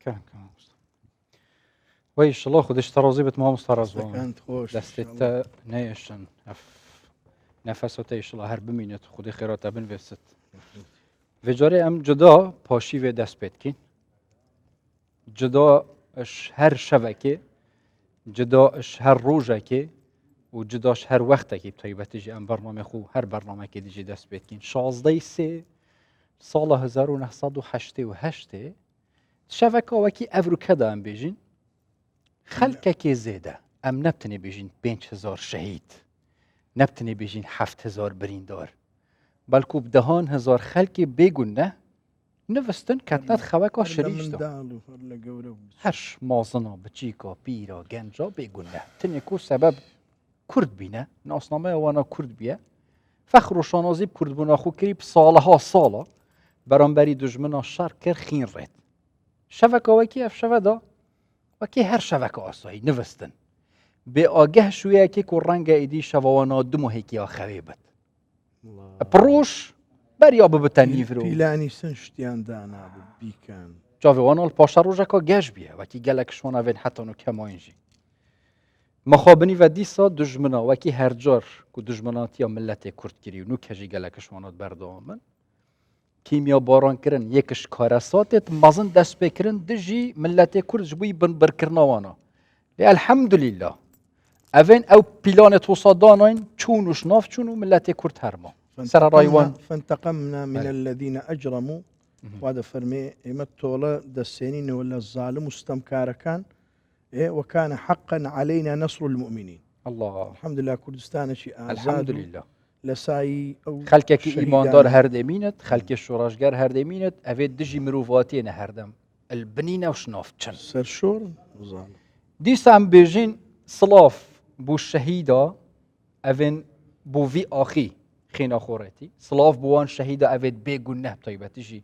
كان ويش الله خودش ترازي بت ما مسترز كانت خوش دستت نيشن نفسه تيش الله هر بمينت خودی خیرات ابن وست وجاری ام جدا پاشی و دست بید کن جدا اش هر شبکه جدا اش هر روزه که و جداش هر وقته که بتایبت جی ام برنامه خو هر برنامه که دیجی دست بید کن 16 سال 1988 شبکه وکی افروکه ام بیجین خلکه که زیده ام نبتنی بیجین 5000 شهید نبتنی بیجین 7000 بریندار بلکو بدهان هزار خلکی بگون نه نوستن کتنات خوکا شریش دا هرش مازنا بچیکا پیرا گنجا بگون نه تنی کو سبب کرد بینه ناسنامه وانا کرد بیه فخر و شانازیب کرد بونا خو کریب سالها سالا برانبری دجمنا شر کر خین رید شوکا وکی اف شودا وکی هر شوکا آسایی نوستن به آگه شویه که که رنگ ایدی شوانا دمو هیکی آخوی بد پروش بریا ببتنی فرو پیلانی سنشتیان دانا بیکن جاوی الپاشا روژه که گش بیه وکی گلکشوانا وین حتی نو کماینجی مخابنی و دیسا دجمنا وکی هر جار که دجمناتی ملت کرد کری و نو کجی گلکشوانات بردامن کیمیا باران کرن یکش کارساتت مازن دست بکرن دجی ملت کرد جبوی بن برکرنوانا الحمدلله اوین او پیلان توصاداناین چونوش ناف چونو ملت کرد هرما سر رايوان فانتقمنا من الذين اجرموا وهذا فرمي يمتولا دسينين ولا الظالم واستمكار كان وكان حقا علينا نصر المؤمنين الله الحمد لله كردستان شيء الحمد لله لساي او خلك ايماندار هر دمينت خلك شوراشگر هر دمينت اوید دجي مروفاتي نه هردم البنينه وشناف چن سرشور ظالم دي سام بيجين صلاف بو الشهيده اوين بو في اخي خینا خورتی سلاف بوان شهید اوید بگون نه طیبتیجی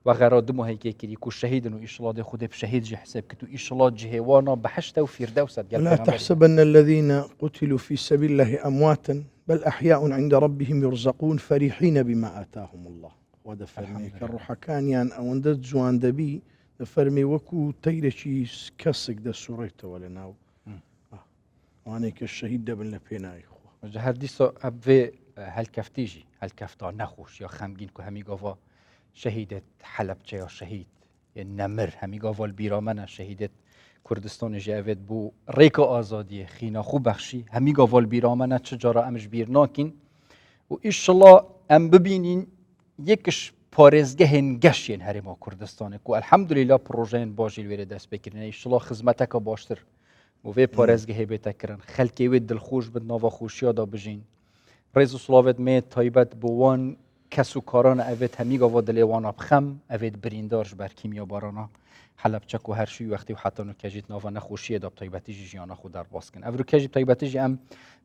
و غراد مو هیکی کلی کو شهید نو ایشالله خود به شهید جه حساب کتو ایشالله جهوانا بحشت و فردوس لا تحسبن الذين قتلوا في سبيل الله امواتا بل احياء عند ربهم يرزقون فرحين بما اتاهم الله وهذا فرمي كالروحكان يان او اند جوان دبي فرمي وكو تيرشي كسك ده سوريته ولا ناو وانا كالشهيد ده بن لبيناي هر دیسا ابوی هل کفتیجی هل کفتا نخوش یا خمگین که همی گاوا شهیدت حلبچه یا شهید یا نمر همی گاوا البیرامنه شهیدت کردستان جاوید بو ریک آزادی خینا خوب بخشی همی گاوا البیرامنه چجارا امش بیر ناکین و ایشالله ام ببینین یکش پارزگه هنگشین هرما کردستانه که الحمدلله پروژه باجی الویره دست بکرین ایشالله خدمتک باشتر و وی پارزگه هیبت کرن خلکی وی دلخوش بد نوا خوشیا دا بجین رئیس سلاوت می تایبت بوان کسو کاران اوید همیگا و دلیوانا بخم اوید بریندارش بر کیمیا بارانا حلب چک و هر شوی وقتی و حتی نو کجیت نوا نخوشیه دا تایبتی جیانا خود در باز کن افرو کجی تایبتی جی ام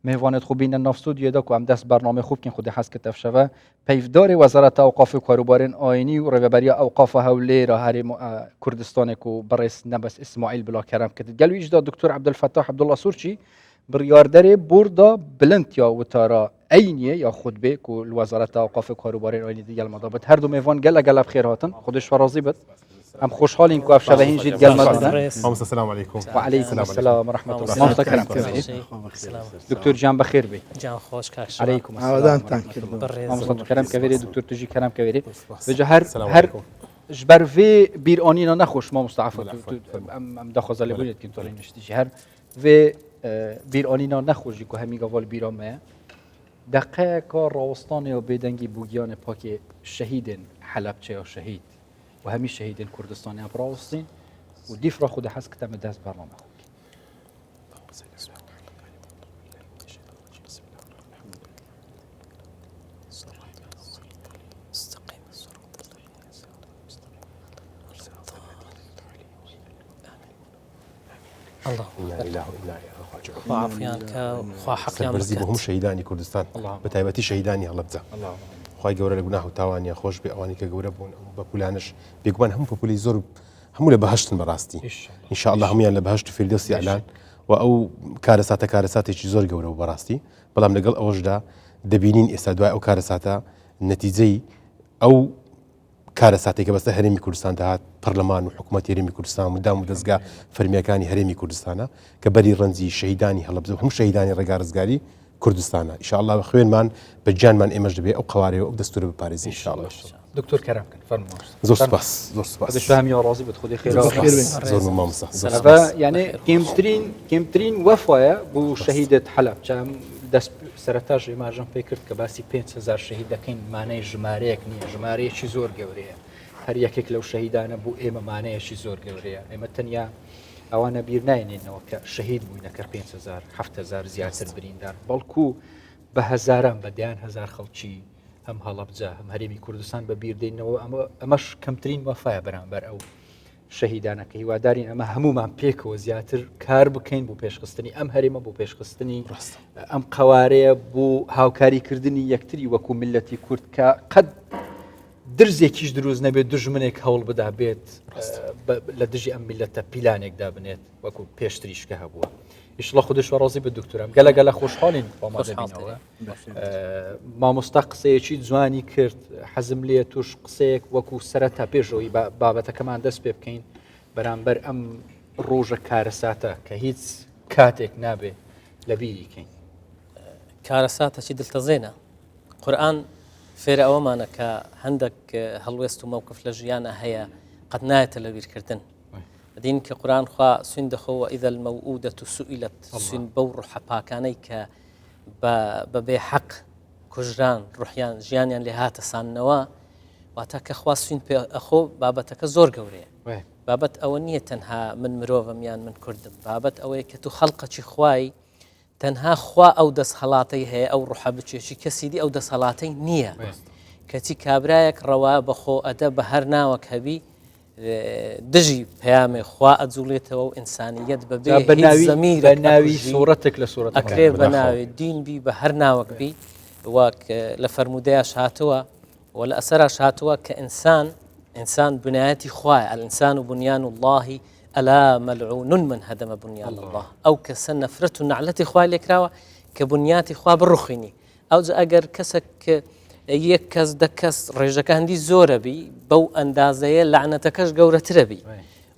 مهوانت خوبین نافستود یدا که ام دست برنامه خوب کن خود حس کتف شوه پیفدار وزارت اوقاف کاروبارین آینی و رهبری اوقاف حوله را هر کردستان کو برئیس نبس اسماعیل بلا کرم کتد گلو اجدا دکتر عبدالفتاح عبدالله سورچی بریاردر بردا بلنتیا و تارا عینیه یا خطبه که وزارت اوقاف کاروبارین آینی دیگه المدابت هر دو میوان گله بخیر هاتن خودش راضی بد هم خوشحالیم که افشا بهین جید گل مدن السلام علیکم و علیکم السلام و رحمت الله مامستا کرم دکتر جان بخیر بی جان خوش کاش علیکم السلام مامستا کرم کویری دکتر تجی کرم کویری بجا هر جبر في بير آنينا نخوش ما مستعفى ام دخل زالبونيت كنت على نشتي هر في بير آنينا نخوش يكو همي قوال بيرا ما دقیق راوستان و بدنگی بوگیان پاک شهید حلبچه یا شهید و همی شهید کردستانی هم راوستین و دیف را خود حس کتم دست برنامه خود الله لا اله الا الله وعافيان كخوا حقيان برزيبهم شهيداني كردستان بتايبتي شهيداني الله بزا خوای گەورە لە گوناه و تاوانیان خۆش بێ ئەوانی کە گەورە بوون بە پولانش بێگومان هەموو پۆپولی زۆر هەموو لە بەهەشتن بەڕاستی ئینشاءالله هەمویان لە بەهەشت و فیردەوسی ئەعلان و ئەو کارەساتێکی زۆر گەورە و بەڕاستی بەڵام لەگەڵ ئەوەشدا دەبینین ئێستا دوای ئەو کارەساتە نەتیجەی ئەو کارە ساتێککە بەسە هەرێمی کوردستان داهات پەرلەمان و حکوومەت هەرێمی کوردستان و دام و دەستگا فەرمیەکانی هەرێمی کوردستانە کە بەری ڕەنجی شەهیدانی هەڵەبجە هەموو شەهیدانی ڕێگا ڕزگاری کوردستانە ئینشاءالله بە خوێنمان بە گیانمان ئێمەش دەبێت ئەو قوارەوە ئەو دەستورە بپارێزین ئینشاءالله. دکتور کەرام بکەن فەرموو. زۆر سپاس زۆر سپاس. دەشامی ڕازی بێت خودی خێرا زۆر مامۆستا. یعنی کێمترین وەفایە بۆ شەهیدت حەلەب چام دەست سەرەتاش ئێماژەم پێ کرد کە باسی 5,000 شەهید دەکەین مانای ژمارەیەک نییە ژمارەیەکی زۆر گەورەیە هەر یەکێک لەو شەهیدانە بوو ئێمە مانایەکی زۆر گەورەیە ئێمە تەنیا ئەوانە بیر ناینێنەوە کە شەهید بووینەکە 5,000 7,000 زیاتر بریندار بەڵکو بە هەزاران بەدیان هەزار خەڵکی هەم هەڵەبجە هەم هەرێمی کوردستان بە بیردێنەوە ئەمەش کەمترین وەفایە بەرامبەر ئەو شەهیدانەکە هیوادارین ئەمە هەمومان پێکەوە زیاتر کار بکەین بۆ پێشخستنی ئەم هەرێمە بۆ پێشخستنی ئەم قوارەیە بۆ هاوکاریکردنی یەکتری وەکو میلەتی کورد کە قەت درزێکیش دروست نەبێت دژمنێک هەوڵ بدا بێت لە دژی ئەم میلەتە پیلانێکدا بنێت وەکو پێشتریشکە هەبووە. ئیشڵە خودش ڕازی بە دکتۆرم گەلە خۆشحاڵین بۆمادەبینەوە مامۆستا قسەیەکی جوانی کرد حەزم لێ توش قسەیەک وەکو سەرەتا پێشەوەی بابەتەکەمان دەست پێ بکەین بەرامبەر ئەم ڕۆژە کارەساتە کە هیچ کاتێک نابێ لە بیریکەین. کارەساتەی دڵتەزێنە قورئان فێرە ئەوەمانە کە هەندێک هەڵوێست و مووقف لە ژیانە هەیە قەت نایەتە لە بیرکردن دین کە قورآن خوا سوین دەخەوە ئیذا المەوئودەة سئیلەت سوین بەو ڕوحە پاکانەی کە بە بێحەق کوژران ڕوحیان ژیانیان لێ هاتە ساننەوە واتە کە خوا سوین پێ ئەخۆ بابەتەکە زۆر گەورەیە بابەت ئەوە نییە تەنها من مرۆڤم یان من کوردم بابەت ئەوەیە کە تو خەڵقەکی خوای تەنها خوا ئەو دەستهەڵاتەی هەیە ئەو ڕوحە بچێکی کەسی دی ئەو دەستهەڵاتەی نییە کەچی کابرایەک ڕەوا بەخۆ ئەدە بە هەر ناوەک هەبی دژی پەیامێ خوا ئەجوڵێتەوە و ئینسانیەت بەبێ زەمیر بە ناوی سوورەتێک لە سوورەت ئەکرێ بە ناوی دین بی بە هەر ناوەک بی وەک لە فەرمودەیەش هاتووە و لە ئەسەراش هاتووە کە ئینسان بنایەتی خوایە الئینسان بنیان الله ئەلا مەلعون من هەدەمە بنیان الله ئەو کەسە نەفرەت و نەعلەتی خوای لێکراوە کە بنیاتی خوا بڕوخینی ئەوجا ئەگەر کەسێک یەک کەس دە کەس ڕێژەکانی زۆرە بی بەو ئەندازەیە لعنەتەکەش گەورەترە بی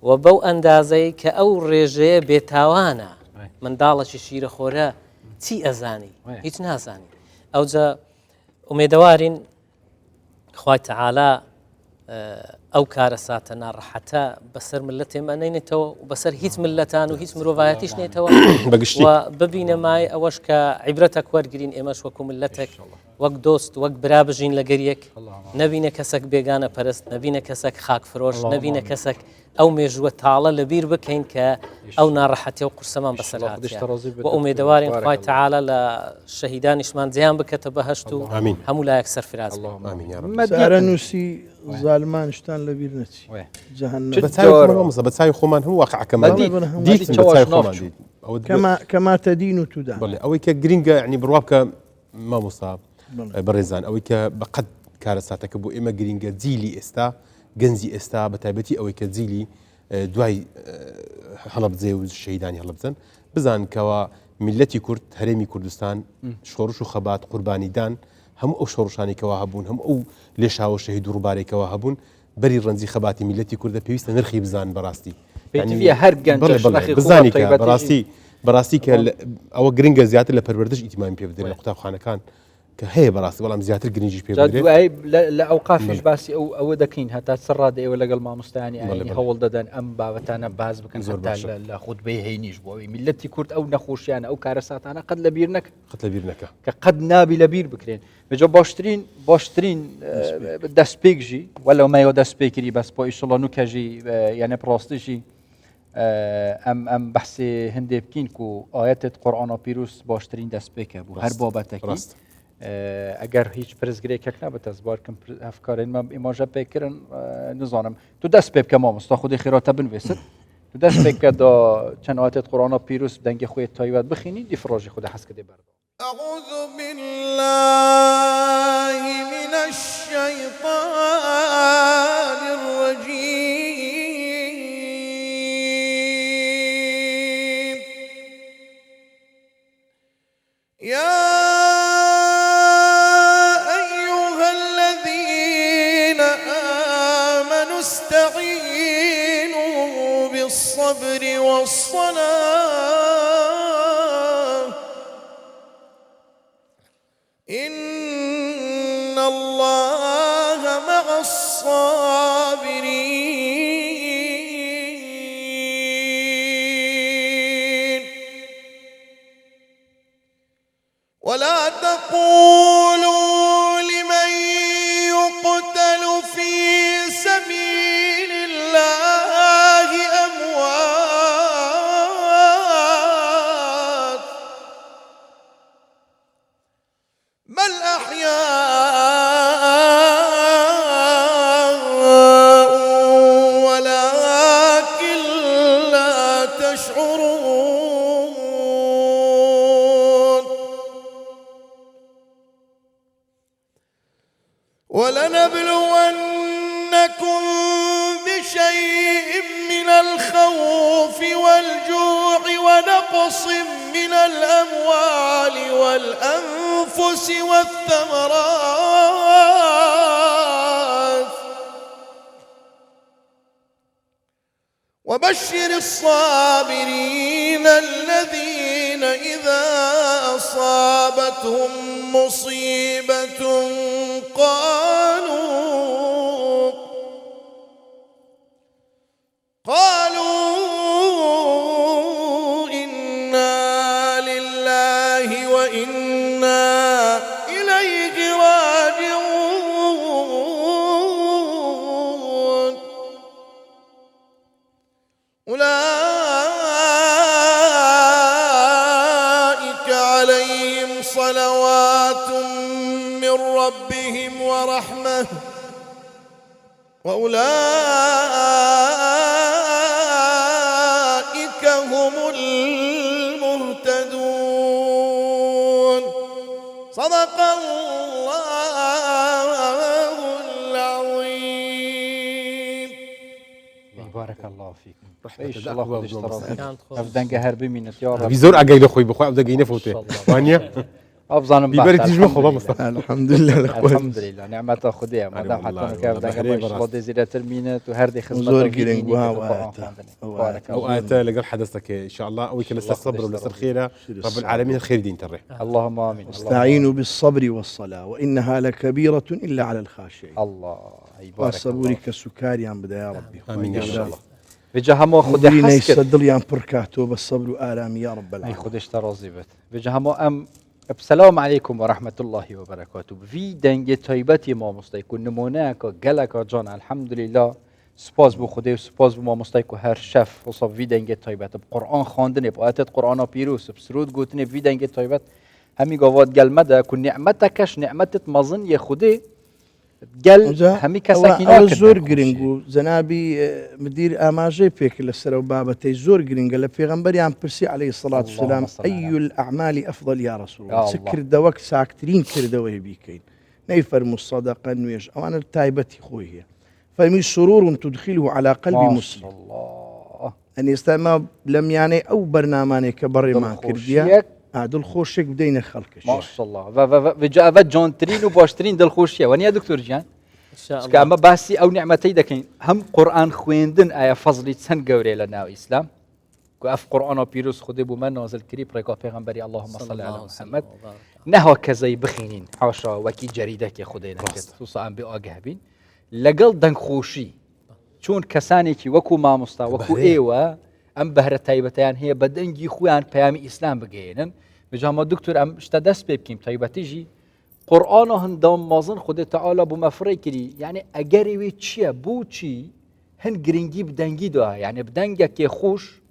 و بەو ئەندازەیە کە ئەو ڕێژەیە بێتاوانە منداڵەکی شیرەخۆرە چی ئەزانی هیچ نازانی ئەوجا ئومێدەوارین خوای تەعالا ئەو کارە ساتە ناڕەحەتە بەسەر ملەت ئێمە نەینێتەوە و بەسەر هیچ ملەتان و هیچ مرۆڤایەتیش نێتەوە و ببینە مای ئەوەش کە عیبرەتە وەرگرین ئێمەش وەکو ملەتێک وەک دۆست وەک برا بژین لە گەریەک نەبینە کەسێک بێگانە پەرست نەبینە کەسێک خاک فرۆش نەبینە کەسێک ئەو مێژووە تاڵە لەبیر بکەین کە ئەو ناڕەحەتیە و قورسەمان بەسەر هاتیە و ئومێدەوارین خوای تەعالا لە شەهیدانیشمان جیان بکەتە بەهەشت و هەموو لایەک سەرفراز سارە نووسی زالمانشتان لەبیر نەچی بەچوی خۆمان هەموو واقعەکەمان کەما تەدین و تودا ئەوەی کە گرینگە ینی بڕوا بکە مامۆستا بەڕێزان ئەوەی کە بەقەت کارە ساتەکە بۆ ئێمە گرینگە جیلی ئێستا گەنجی ئێستا بە تایبەتی ئەوەی کە جیلی دوای هەڵەبجێ و شەهیدانی هەڵەبجەن بزان کەەوە میلەتی کورد هەرێمی کوردستان شۆڕش و خەبات قوربانیدان هەموو ئەو شۆڕشانێکەوە هەبوون هەموو ئەو لێشاوە شەهید و ڕووبارێکەوە هەبوون بەری ڕەنجی خەباتی میلەتی کوردە پێویستە نرخی بزان بەڕاستی هەر بزانی کە بەڕاستی کە ئەوە گرنگە زیاتر لە پەروەردەش ئیتیمامی پێ بدرێت لە قوتابخانەکان کە هەیە بەڕاستی بەڵام زیاتر گرنگیش پێ بدرێت لە ئەوقافیش باسی ئەوە دەکەین هەتا سەرڕاد ئێوە لەگەڵ مامۆستایانی ئاینی هەوڵ دەدەن ئەم بابەتانە باز بکەن زۆر لە خوتبەی هەینیش بۆەوەی میلەتی کورد ئەو نەخۆشیانە ئەو کارە ساتانە قەت لەبیر نەکە کە قەت نابی لەبیر بکرێن بەجێ باشترین دەستپێکژی وەلەو مایەوە دەستپێکری بەس بۆ ئیشڵە نوکەژی یانە پڕاستیژی ئەم بەحسێ هەندێ بکەین و ئاەتت قورئانە پیرۆز باشترین دەستپێکە بوو هەر بابەتێکی ئەگەر هیچ پرزگرێکێک نابێت ئەزبارکەم هەفکارێنمە ئیماژە پێکردن نزانم تو دەست پێ بکە مامۆستا خودی خێراتە بنوێست تو دەست پێکە دا چەند ئاەتت قورئانە پیرۆز دەنگی خۆیت تایبەت بخینی دیفڕۆژی خودە حەسکردێ بەردەوام أعوذ بالله من الشيطان الرجيم يا أيها الذين بالصبر والصلاة إن الله مع الصابرين ولا تقولوا لمن يقتل في سبيل الله أموات بل أحياء ولكن لا تشعرون ولنبلونكم بشيء من الخوف والجوع ونقص من الأموال والأنفس والثمرات وبشر الصابرين الذين إذا أصابتهم مصيبة قالوا إنا لله وإنا إليه راجعون أولئك عليهم صلوات من ربهم ورحمة وأولئك هم المهتدون صدق الله العظيم. بارك الله فيكم. رحمة إيش الله الله أكبر خودش والله ترازي. كانت خوش. أفدان هربي منت يا رب. بيزور أجاي لأخوي بخوي أبدا جاي نفوته ما شاء الله. وانيا أفضل بيبرد تجمع خو مصطفى الحمد لله الحمد لله نعمة خديها ما دام والله، حتى كيف والله دعنا بخير ما شاء الله براس. دزيرة المينة وهردي خدمة وزور في قرنق ديني وها بالقرآن وآتا. فهمتني. وآتا. بارك الله. أوقات لقال حدثك إن شاء الله أو لسه الصبر ولسه الخيرة رب العالمين الخير دين ترى اللهم آمين. استعينوا بالصبر والصلاة وإنها لكبيرة إلا على الخاشعين. الله يبارك والصبور الله. كسكاري عم بدا يا ربي. آمين يا شاء الله. بجا همو خدي خدي حسكت يصدل يان بركاته بالصبر وآلام يا رب أي العالمين. خدش ترازي بت بجا همو أم السلام عليكم ورحمة الله وبركاته. في دنگ طيبتي ما مستيكون نموناك جلك جان الحمد لله سپاس بو خدای و سپاس بو ما مستيكو هر شف وصف في دنگ طيبت بقرآن خواندن بآيات قرآن پیروس بسرود گوتن في دنگ طيبت همي قوات قل مدى كن نعمتكش نعمتت مظن يا خدي قل همي كساكي أو زور جرينجو زنابي مدير آماجي بيك لسر وبابتي زور جرينجو لبيغمبري عم برسي عليه الصلاة والسلام أي الأعمال أفضل يا رسول الله سكر دوك ساكترين كردوه بيكين نيفر مصدقا نويش أو أنا تايبتي خويه فمي سرور تدخله على قلب مسلم الله أن يستمع لم يعني أو برنامج كبر ما كرديا دل خوشك بدين خلقش ما شاء الله و جا و جانترين و باشترين دل خوشيه ونيا دكتور جان إن شاء كأما الله باسي أو نعمتي دكين هم قرآن خويندن آية فضلي سن جوري لنا إسلام كأف قرآن بيروس خدي بمن نازل كريم رجع پیغمبري اللهم صل على محمد نهوا كزي بخينين حاشا وكي جريدك يا خدينا خصوصا أم بأجهبين لقل دن خوشي چون كساني كي وكو ما مستا وكو ايوا ام بهره تايبتيان هي بدنجي خوان بيامي اسلام بگينن بجاما دكتور ام اشتدس بكيم تايبتيجي قرآن هندام مازن خود تعالى بو مفري كري يعني اگري وي چيه بو چي هن گرينگي بدنگي دا يعني بدنگك خوش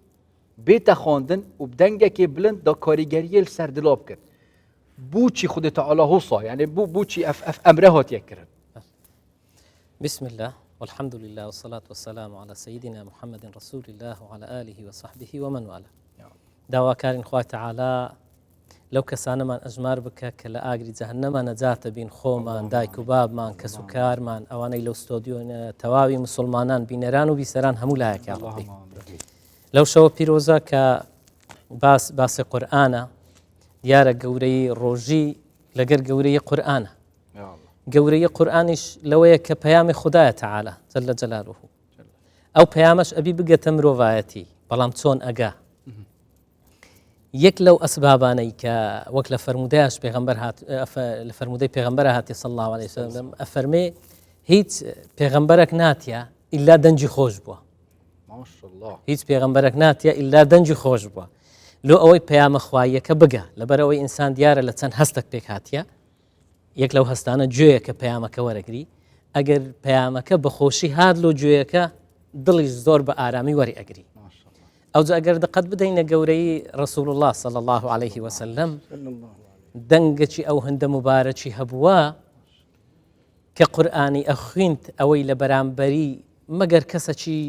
بيت خواندن و بدنگك بلند دا کاریگری سردلاب کرد بو چي خود تعالى هوصا يعني بو چي اف امره هات يكرن بسم الله والحمد لله والصلاة والسلام على سيدنا محمد رسول الله وعلى آله وصحبه ومن والاه دعوة كارين خواه تعالى لو كسانا من أجمار بك كلا آقري جهنم نجات بين خومان دايكو باب مان كسوكار مان أواني لو استوديو تواوي مسلمانان بينران وبيسران همو لايك يا ربي لو شو بيروزا باس قرآن ديارة قوري روجي لقر قوري قرآن قوري قرآنش لوية كبيام خدايا تعالى جل جلاله ئەو پەیامەش ئەبی بگەتە مرۆڤایەتی بەڵام چۆن ئەگا یەک لەو ئەسبابانەی کە وەک لە فەرمودەیەش پێغەمبەر لە فەرمودەی پێغەمبەر هاتی صلی الله عليه وسلم ئەفەرمێ هیچ پێغەمبەرێک ناتیە ئیلا دەنجی خۆش بووە هیچ پێغەمبەرێک ناتیە ئیلا دەنجی خۆش بووە لۆ ئەوەی پەیامە خواییەکە بگە لەبەرەوەی ئینسان دیارە لە چەند هەستێک پێک هاتیە یەک لەو هەستانە گوێیە کە پەیامەکە وەرەگری ئەگەر پەیامەکە بەخۆشی هات لۆ گوێیەکە دڵیش زۆر بە ئارامی وەری ئەگری ئەوجا ئەگەر دقت بدەینە گەورەی ڕسوول الله صلی الله عليه وسلم دەنگەکی ئەو هەندە مبارەکی هەبووە کە قورئانی ئەخوێنت ئەوەی لە بەرامبەری مەگەر کەسێکی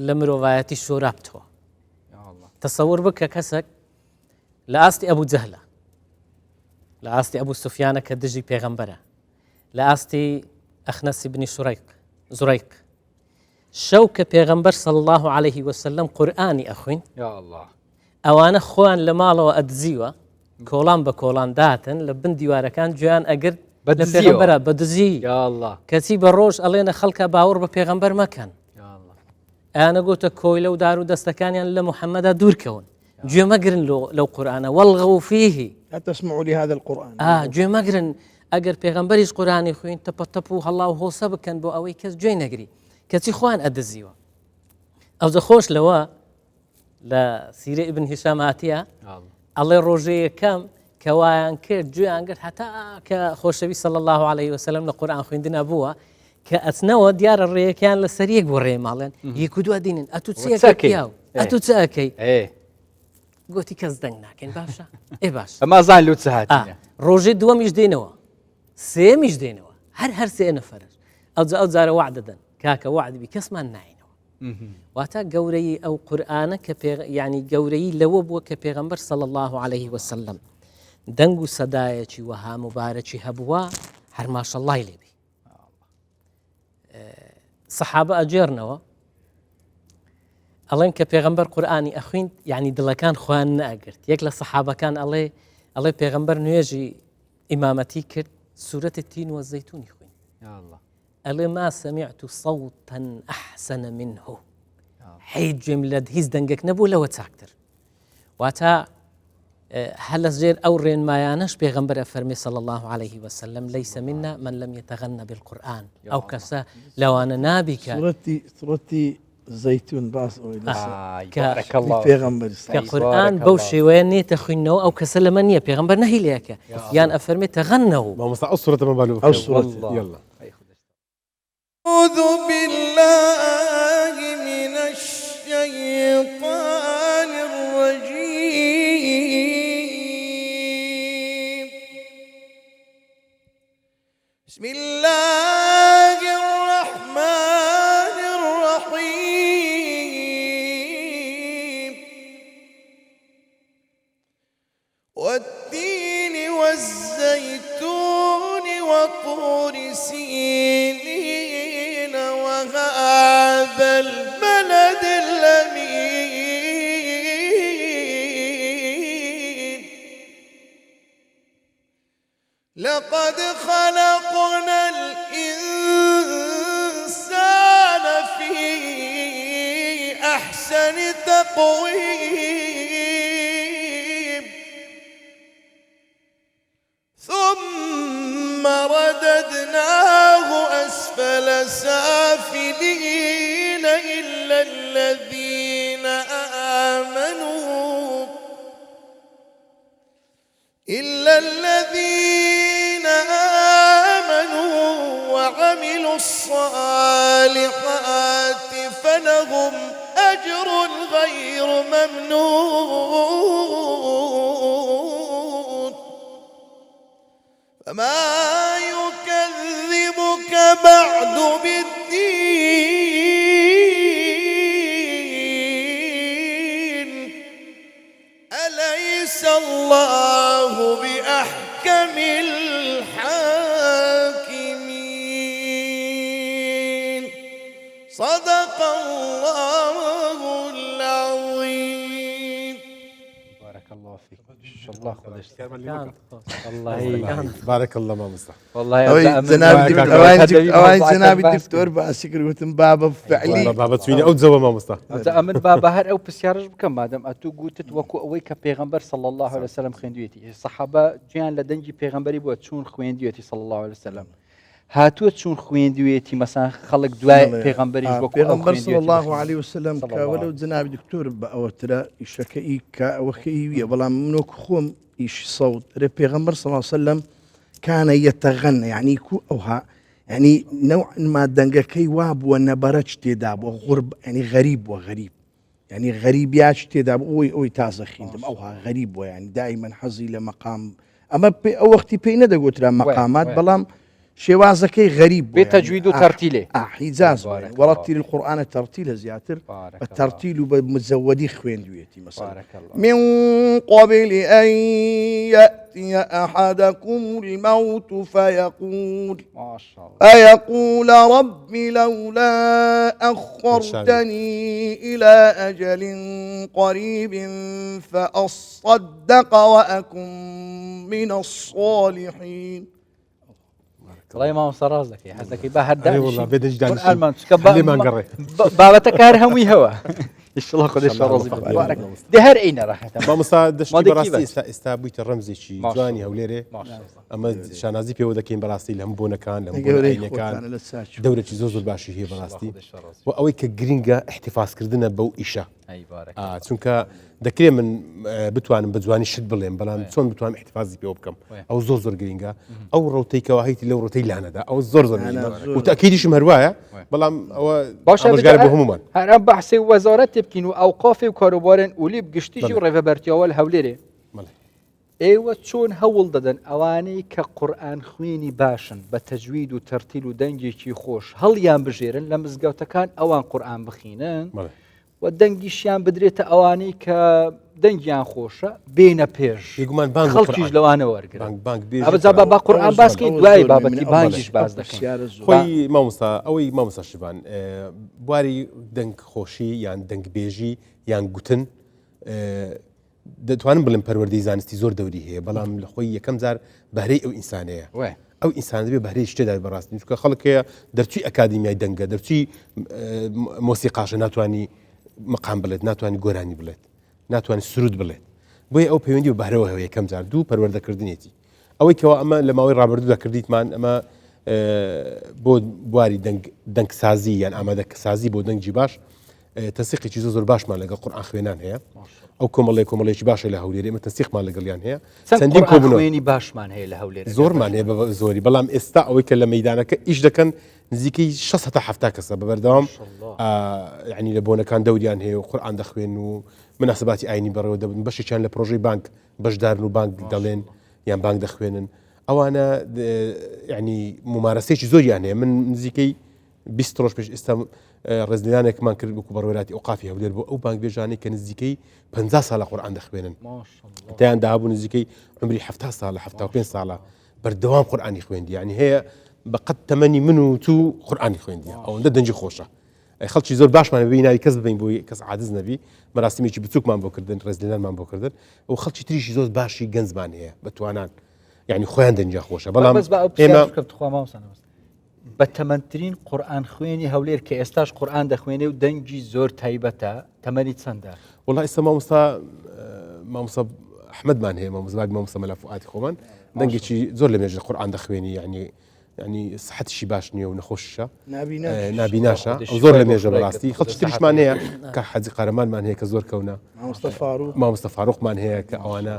لە مرۆڤایەتی شۆرا بتووە تەسەور بکە کەسێک لە ئاستی ئەبوو جەهلە لە ئاستی ئەبوو سوفیانە کە دژی پێغەمبەرە لە ئاستی ئەخنەسی بنی زوڕەیق شەو کە پێغەمبەر صلی الله عليه وسلم قورئانی ئەخوێن ئەوانە خۆیان لە ماڵەوە ئەدزیوە کۆڵان بە کۆڵان داتن لە بن دیوارەکان گویان ئەگر لە پێغەمبەرە بەدزی کەچی بە ڕۆژ ئەڵێنە خەڵکە باوەڕ بە پێغەمبەر مەکەن ئەیانە گوتە کۆیلە و دار و دەستەکانیان لە محەممەدا دوورکەون گوێ مەگرن لەو قورئانە والغوا فیه لا تسمعوا لهذا القرآن گوێ مەگرن ئەگەر پێغەمبەریش قورئانی خوێن تەپە و هەڵا و هۆسە بکەن بۆ ئەوەی کەس گوێی نەگری کەچی خۆیان ئەدزیوە ئەوجە خۆش لەوە لە سیرە ئیبن هیشام هاتیە ئەڵێ ڕۆژەیەکەم کە وایان کرد گوێیان کرد هەتا کە خۆشەوی صلی الله عليه وسلم لە قورئان خوێندنە بووە کە ئەچنەوە دیارە ڕێیەکیان لە سەریەک بۆ ڕێماڵێن یەک و دووە دینن ئەتو چەکەی ئەتو چ ئەەکەی گوتی کەس دەنگ ناکەین باشە ئێ باش ئەما زان لو هاتیە ڕۆژێ دووەمیش دێنەوە سێمیش دێنەوە هەر سێ نەفەرش ئەو جارە وعد دەدەن کاکە وعدبی کەسمان ناینەوە واتە گەورەی ئەو قورئانە کە یعنی گەورەی لەوە بووە کە پێغەمبەر صلی الله عليه وسلم دەنگ و سەدایەکی وەها مبارەکی هەبووە هەر ماشەڵڵای لێبی سەحابە ئەجێرنەوە ئەڵێن کە پێغەمبەر قورئانی ئەخوێند یعنی دڵەکان خۆیان نەئەگرت یەک لە سەحابەکان ئەڵێ پێغەمبەر نوێژی ئیمامەتی کرد سورەتی تین وەزەیتونی خوێن ئەڵێ ما سمعت صوتا أحسن منه حیت گوێم لە هیچ دەنگێک نەبوو لەوە چاکتر واتە هەل لەژێر ئەو ڕێنمایانەش پێغەمبەر ئەفەرمێ صلی الله عليه وسلم ليس منا من لم يتغنى بالقرآن ئەو کەسە لەوانە نابی کە سورەتی زەیتون باس کە قورئان بەو شێوەیە نێتە خوێندنەوە ئەو کەسە لەمە نییە پێغەمبەر نەهیلەیەکە یان ئەفەرمێ تەغەنەو أعوذ بالله من الشيطان الرجيم بسم الله الرحمن الرحيم والتين والزيتون وطور سينين وهذا البلد الأمين لقد خلقنا الإنسان في أحسن تقويم ثم رددناه أسفل سافلين إلا الذين آمنوا وعملوا الصالحات فلهم أجر غير ممنون فما يكذبك بعد بالدين أليس الله بأحكم الحاكمين صدق الله العظيم بارك الله فيك ان شاء الله خودش كان والله بارك الله ما مصلح والله اوي زنابي الدكتور باسكر وتم بابا فعلي بابا تسويني او تزوى ما مصلح امن بابا هر او بسيارج بكم مادام اتو قوتت وكو اوي كبيغمبر صلى الله عليه وسلم خويندويتي الصحابه جيان لدنجي بيغمبري بو تشون خويندويتي صلى الله عليه وسلم هاتو تشون خويندويتي مثلا خلق دواء بيغمبري وكو بيغمبر صلى الله عليه وسلم كولو زنابي دكتور باوترا يشكي كوكي بلا منوك خوم ايش صوت بيغمبر صلى الله عليه وسلم كان يتغنى يعني كو اوها يعني نوع ما دنگكي واب ونبرج تداب وغرب يعني غريب وغريب يعني غريب ياش تداب اوي تازخين اوها غريب ويعني دائما حظي لمقام اما او وقتي بينا دقوت مقامات بلام شوازكي غريب بتجويد وترتيله حجاز ورتل القرآن ترتيله زياتر الترتيل بمزودي خوين دويتي مثلا من قبل أن يأتي أحدكم الموت فيقول ما شاء الله أيقول رب لولا أخرتني إلى أجل قريب فأصدق وأكن من الصالحين. والله ما وصل راسك يا حسك يبقى هداني اي والله بدي جدان اللي ما نقري بابتك هر همي هوا ان شاء الله خدش راسي بارك دي هر اين راح ما مصا دشتي براستي استابيت الرمزي شي جواني هوليري اما شانازي بيو دكين براستي لهم بونا كان لهم بونا كان دورة زوزو الباشي هي براستي واوي كجرينجا احتفاظ كردنا بو ايشا اي بارك چونکە دەکرێت من بتوانم بە جوانی شت بڵێم بەڵام چۆن بتوانم احتفاظی پێ بکەم ئەو زۆر گرینگە ئەو ڕوتەیکەوە هەیتی لەو ڕوتەی لانەدا ئەو زۆر و تاکیدیشم هەروایە بەڵام ئەوە ئامۆژگار بۆ هەمومان هەر ئەم بەحسی وەزارەت بکەین و ئەوقافی و کاروبارن ولی گشتیشی و ڕێڤەبەرتیاوە هەولێرێ ئێوە چۆن هەوڵ دەدەن ئەوانەی کە قورئان خوێنی باشن بە تەجوید و تەرتیل و دەنگێکی خۆش هەڵیان بژێرن لە مزگەوتەکان ئەوان قورئان بخوێنن و دەنگیشیان بدرێتە ئەوانەی کە دەنگیان خۆشە بێنە پێش خەڵکیش لەوانە وەرگرن با قورئان باسکەین دوای بابەتی بانگیش باز دەکەین خۆی مامۆستا ئەوەی مامۆستا شیبان بواری دەنگ خۆشی یان دەنگبێژی یان گوتن دەتوانم بڵێم پەروەردەی زانستی زۆر دەوری هەیە بەڵام لە خۆی یەکەم جار بەهرەی ئەو ئینسانەیە ئەو ئینسان دەبێت بەهرەی شتێدا بەڕاستی چونکە خەڵکەیە دەرچووی ئەکادیمیای دەنگە دەرچووی مۆسیقاشە ناتوانی مقام بڵێت ناتوانانی گۆرانی بڵێت ناتوانانی سرود بڵێت بۆیە ئەو پەیوەندی و بەهرەوە هەیە یەکەم جار دوو پەروەردەکردنێتی ئەوەی کەەوە ئەمە لە ماوەی ڕابردوودا کردیتمان ئەمە بۆ بواری دەنگسازی یان ئامادەسازی بۆ دەنگی باش تەنسیقێکی زۆر باشمان لەگەڵ قورئان خوێنان هەیە ئەو کۆمەڵێکی باشە لە هەولێرە ئێمە تەنسیقمان لەگەڵیان هەیە چەندین کۆبوونەوەی باشمان هەیە لە هەولێرە زۆرمان هەیە بە زۆری بەڵام ئێستا ئەوەی کە لە مەیدانەکە ئیش دەکەن نزیکەی 670 کەسە بەبەردەوام یعنی لە بۆنەکان دەوریان هەیە و قورئان دەخوێن و مناسبەتی ئاینی بەڕێوە دەبن بەشێکیان لە پرۆژەی بانک بەشدارن و بانک دەڵێن یان بانک دەخوێنن ئەوانە یعنی ممارەسێکی زۆریان هەیە من نزیکەی 20 ڕۆژ پێش ئێستا ڕێزلێنانێکمان کرد بکو بەڕێوەتی ئەوقافی هەولێر بۆ ئەو بانک بێژانەی کە نزیکەی 50 ساڵە قورئان دەخوێنن تیان دابوو نزیکەی عمری 70 ساڵە 75 ساڵە بەردەوام قورئانی خوێندی یعنی هەیە بەقەت تەمەنی من و تو قورئانی خوێندی ئەوەندە دەنجی خۆشە خەڵکی زۆر باشمان ببینی ناوی کەس ببین بۆی کەس عاجز نەبی مەراسیمێکی بچووکمان بۆ کردن ڕێزلێنانمان بۆ کردن و خەڵکی تریشی زۆر باشی گەنجمان هەیە بەتوانان یعنی خۆیان دەنجیان خۆشە بەڵام ئێمە بە تەمەنترین قورئان خوێنی هەولێر کە ئێستاش قورئان دەخوێنێ و دەنگی زۆر تایبەتە تەمەنی چەندە وڵای ئێستا مامۆستا ئەحمەدمان هەیە مامۆستا مەلا فوئادی خۆمان دەنگێکی زۆر لە مێژە قورئان دەخوێنی یعنی سەحەتیشی باش نییە و نەخۆششە نابیناشە زۆر لە مێژە بەڕاستی خەڵکی تریشمان هەیە کە حەجی قارەمانمان هەیە کە زۆر کەونە مامۆستا فاروقمان هەیە کە ئەوانە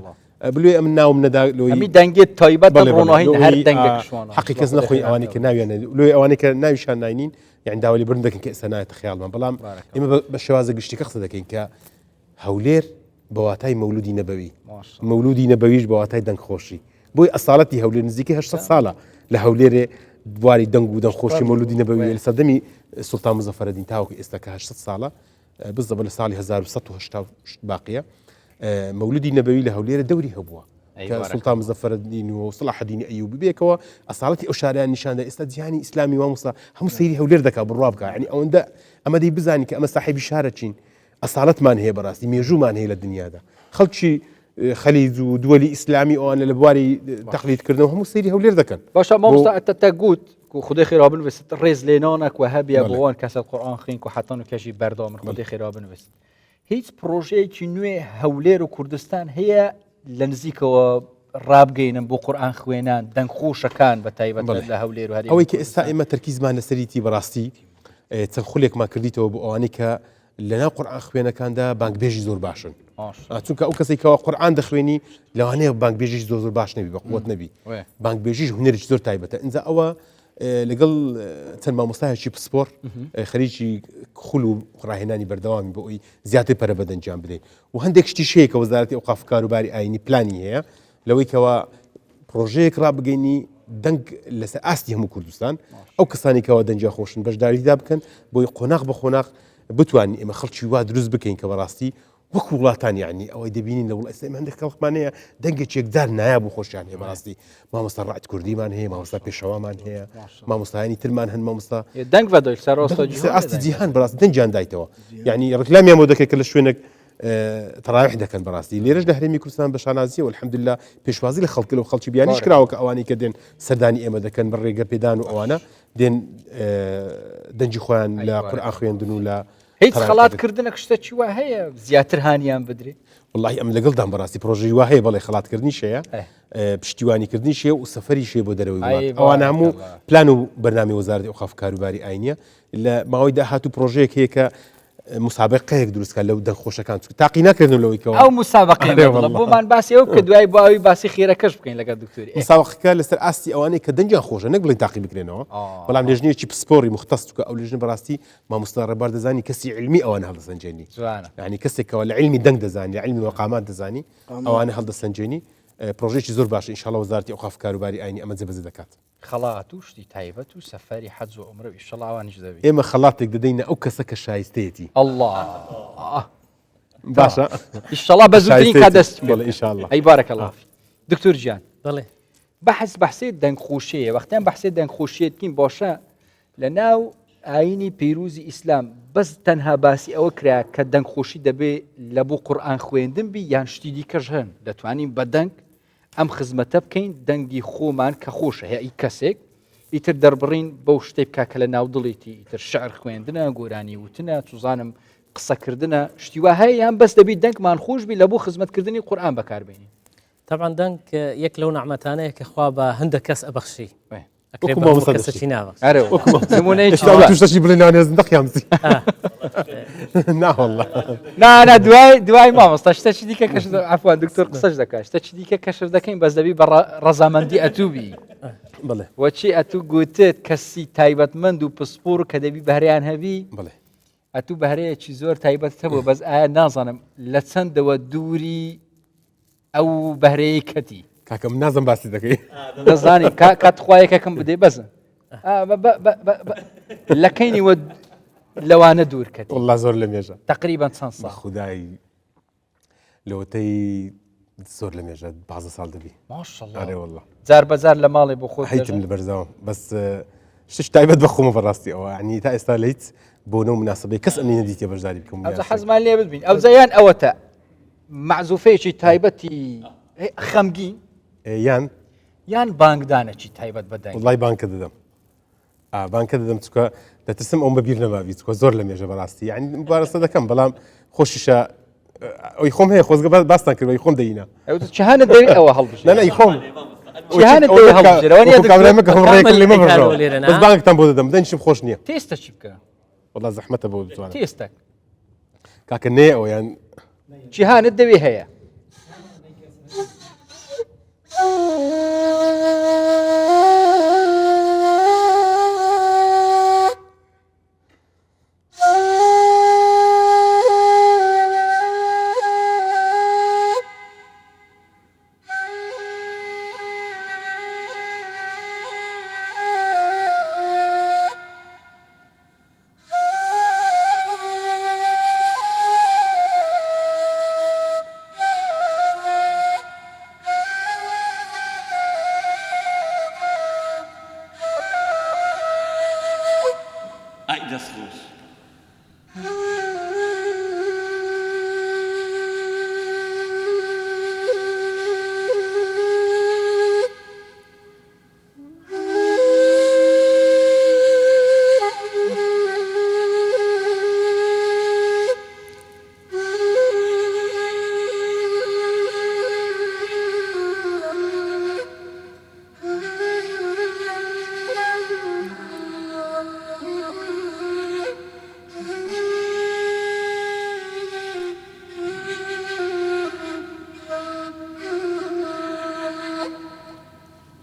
بلوێ ئەم ناوم نەدا لۆی دەنگێت تایبەت ڕۆناهین هەر دەنگێکشوانە حەقی کەس نەخۆی ئەوانەی کە ناویان لۆی ئەوانەی کە ناویشان ناینین یعنی داوای بردن دەکەن کە ئێستا نایەتە خەیاڵمان بەڵام ئێمە بە شێوازە گشتی قسە دەکەین کە هەولێر بە واتای مەولودی نەبەوی مەولودی نەبەویش بە واتای دەنگخۆشی بۆی ئەساڵەتی هەولێر نزیکەی 800 ساڵە لە هەولێرێ بواری دەنگ و دەنگخۆشی مەولودی نەبەوی لە سەردەمی سوڵتان مزەفەرەدین تاوەکو ئێستا کە 800 ساڵە بزەبە لە ساڵی 1970 باقیە مەولودی نەبەوی لە هەولێرە دەوری هەبووە کە سوڵتان مزەفەرەدین و سڵاحەدینی ئەیوبی بێکەوە ئەساڵەتی ئەو شاریان نیشاندا ئێستا جیهانی ئیسلامی مامۆستا هەموو سەیری هەولێر دەکات بڕوا بکە یعنی ئەوەندە ئەمە دەی بزانی کە ئەمە ساحیبی شارە چین ئەساڵەتمان هەیە بەڕاستی مێژوومان هەیە لە دنیادا خەڵکی خەلیج و دووەلی ئیسلامی ئەوانە لە بواری تەقلیدکردنەوە هەموو سەیری هەولێر دەکەن. باشە مامۆستا تا گوت خدای خێرا بنویست ڕێز لێنانێک و هەبیە بۆوان کەسە قورئان خوێن و حەتان و کەژی بەردەوام خدای خێرا بنویست. هیچ پرۆژەیەکی نوێ هەولێر و کوردستان هەیە لە نزیکەوە ڕابگەینم بۆ قورئان خوێنان دەنگخۆشەکان بە تایبەت لە هەولێر و هەرێمی ئەوەی کە ئێستا ئێمە تەرکیزمان لەسەریتی بەڕاستی چەند خولێکمان کردیتەوە بۆ ئەوانەی کە لەناو قورئان خوێنەکاندا بانگبێژی زۆر باشن. چونکە ئەو کەسێکەوە قورئان دەخوێنی لەوانەیە بانگبێژیش زۆر باش نەبی بە قووت نەبی. بانگبێژیش هونەرێکی زۆر تایبەتە. ئینجا ئەوە لەگەڵ چەند مامۆستایەکی پسپۆر خەریکی خول و ڕاهێنانی بەردەوامی بۆ ئەوی زیاتر پەرە بەدەنجام بدەین و هەندێک شتی شەیە کە وەزارەتی ئەوقاف و کاروباری ئاینی پلانی هەیە لەوەی کەوە پرۆژەیەک ڕابگەینی دەنگ لەسەر ئاستی هەموو کوردستان ئەو کەسانی کەەوە دەنجیا خۆشن بەشداریدا بکەن بۆی قۆناغ بە خۆناغ بتوانین ئێمە خەڵکی وا دروست بکەین کە بەڕاستی وەکو وڵاتان یعنی ئەوەی دەبینین لە وڵاتی ئێمە هەندێک خەڵکمانەیە دەنگێکێکدار نایاب و خۆشیان هەیە بەڕاستی مامۆستا ڕائیت کوردیمان هەیە مامۆستا پێشەوامان هەیە مامۆستایانی ترمان هەن مامۆستا دەنگ بەدۆی ئاستی جیهان بەڕاستی دەنجیان دایتەوە یعنی ڕکلامیان بۆ دەکەێت کە لە شوێنێک تەراویح دەکەن بەڕاستی لێرەش لە هەرێمی کوردستان بە شانازیە و الحەمدوللا پێشوازی لە خەڵکی و خەڵکی بیانیش کراوە کە ئەوانی کە دێن سەردانی ئێمە دەکەن بە ڕێگە پێدان و ئەوانە دێن دەنجی خۆیان لە قورئان خوێندن و لە هیچ خەڵاتکردنە شتێکی وا هەیە زیاتر هانیان بدرێت. والله ئەم لەگەڵدان بەڕاستی پرۆژەی وا هەیە بەڵێ خەڵاتکردنی شەیە پشتیوانیکردنی شێ و سەفەری شێ بۆ دەرەوەی وڵات ئەوانە هەموو پلان و بەرنامی وەزارەتی ئەوقاف و کاروباری ئاینیە لە ماوەی داهاتوو پرۆژەیەک هەیە کە مسابقەیەک دروستکە لەو دەنگخۆشەکان تاقی ناکردن لەوەیەوە ئەو مسابقەیە بۆمان باسی ئەو کە دوای باوی باسی خێرەکەش بکەین لەگەڵ دکتۆری مسابقەکە لەسەر ئاستی ئەوانەی کە دەنجیان خۆشە نەک بڵێن تاقی بکرێنەوە بەڵام لێژنەیەکی پسپۆری مختص کە ئەو لێژنە بەڕاستی مامۆستا ڕێبار دەزانی کەسی علمی ئەوانە هەڵدەسەنجێنی یعنی کەسێکەوە لە علمی دەنگ دەزانی لە علمی مەقامات دەزانی ئەوانە هەڵدەسەنجێنی پرۆژێکی زۆر باشە ئینشاڵڵا وەزارەتی ئەوقاف و کاروباری ئاینی ئەمە جێبەجێ دەکات. خەڵات و شتی تایبەت و سەفەری حەج و عومرە ئینشاڵڵا ئەوانیش دەبێت. ئێمە خەڵاتێک دەدەینە ئەو کەسە کە شایستەیەتی الله باشە ئینشاڵڵا بە زووترین کات دەست بڵێ ئینشاءالله. ئەی بارەکەڵڵا دکتۆر گیان بڵێ بەحسێ دەنگخۆشیەیە وەختیان بەحسێ دەنگخۆشیەتکین باشە لە ناو ئاینی پەیروزی ئیسلام بەس تەنها باسی ئەوە کرا کە دەنگخۆشی دەبێ لە بۆ قورئان خوێندن بی یان شتی دیکەش هەن دەتوانین بە دەنگ ئەم خزمەتە بکەین دەنگی خۆمان کە خۆشە هەیە کەسێک ئیتر دەربڕین بەو شتێک کاکە لە ناو دڵێتی ئیتر شعر خوێندنە گۆرانی وتنە توزانم قسەکردنە شتیوا هەیە یان بەس دەبی دەنگمان خۆش بی لە بۆ خزمەتکردنی قورئان بەکاربێنین. طبعا دەنگ یەک لەو نەعمەتانەیە کە خوا بە هەندێک کەس ئەبەخشی کەسێکی ناوە توشتەشی بڵێ نانێز نەخیامزی ناوەڵڵا نا دوای مامۆستا شتێکی دیکە کەش عەفوان دکتۆر قسەش دەکات شتێکی دیکە کەشف دەکەین بەس دەبی بە ڕەزامەندی ئەتوبی بڵێ وەچی ئەتوو گوتت کەسی تایبەتمەند و پسپۆر کە دەبی بەهرەیان هەبی بڵێ ئەتوو بەهرەیەکی زۆر تایبەت هەبوو بەس ئایا نازانم لە چەندەوە دووری ئەو بەهرەیە کەتی کاکەم نازم باسی دەکەی دەزانی کات خوایەکەکەم بدەی بەزن لەکەینی وە لەوانە دوور کەتی والله زۆر لە مێژە تقریبان چەند ساڵ خودای لەوەتەی زۆر لە مێژە 15 ساڵ دەبی ماشەڵڵا والله جار بەجار لە ماڵی بۆ خۆت هەیتم لە بەرزەوە بەس شش تایبەت بەخۆمە بەڕاستی ئەوە عنی تا ئێستا لەیت بۆ نەو مناسبەی کەس ئەمنی نەدیتێ بەشداری بکەم ئەوجا حەزمان لێ ببین ئەو زەیان ئەوەتە معزوفەیەکی تایبەتی خەمگین یان بانگدانێکی تایبەت بەدەنگ وڵای بانکە دەدەم بانکە دەدەم چکە دەترسم ئەوم بەبیر نەبابی چکە زۆر لە مێژە بەڕاستی یعنی مبارەسە دەکەم بەڵام خۆشیشە ئەوی خۆم هەیە خۆزگە باستان کردەوەی خۆم دەینە چهانە دەوێت ئەوە هەڵبژێ نەی خۆم بانکتان بۆ دەدەم دەنجم خۆش نییە تێستە چی بکە وڵا زەحمەتە بۆ بتوانێت تێستە کاکە نێ ئەویان جیهانت دەوێ هەیە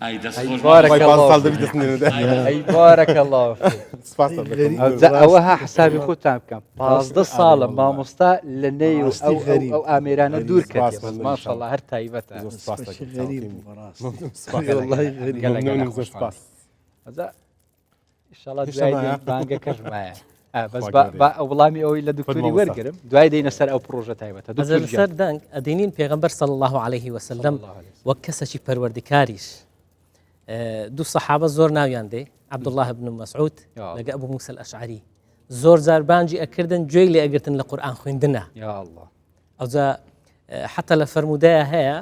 هاي دەست بارك خۆی الله باز فيك. دەبی دەستنێ أي بارك الله فيك سپاس دەکەم. ئەوها حسابی خۆتان بکەم 15 ساڵە مامۆستا لە نێو ڕاستی غەریب. ئەو ئامێرانە دوور سپاس کردی من ماشەڵڵا هەر تایبەتە سپاس دەکەم. غريب بەڕاستی سپاس. والله غريب گەلە گەلە ممنون، خۆشحاڵی. سپاس. ئەزا ئیشەڵڵا هیچ دوای نەمایە. دێن بانگە کەژمایە بەس خوا گەورەی. ئەو وڵامی ئەوەی لە دکتۆری مامۆستا. وەرگرم دوای دێنە سەر ئەو پرۆژە تایبەتە ئەزە لەسەر دەنگ ئەدینین پێغەمبەر صلی الله عليه وسلم وەک کەسێکی پەروەردیکاریش دوو سەحابە زۆر ناویان دێ عەبدوڵڵاه بن مەسعود لەگە ئەبوو موسى الأشعري زۆر جار بانجی ئەکردن گوێی لێ ئەگرتن لە قورئان خوێندنە یا الله ئەوجا حتى لە فەرمودەیە هەیە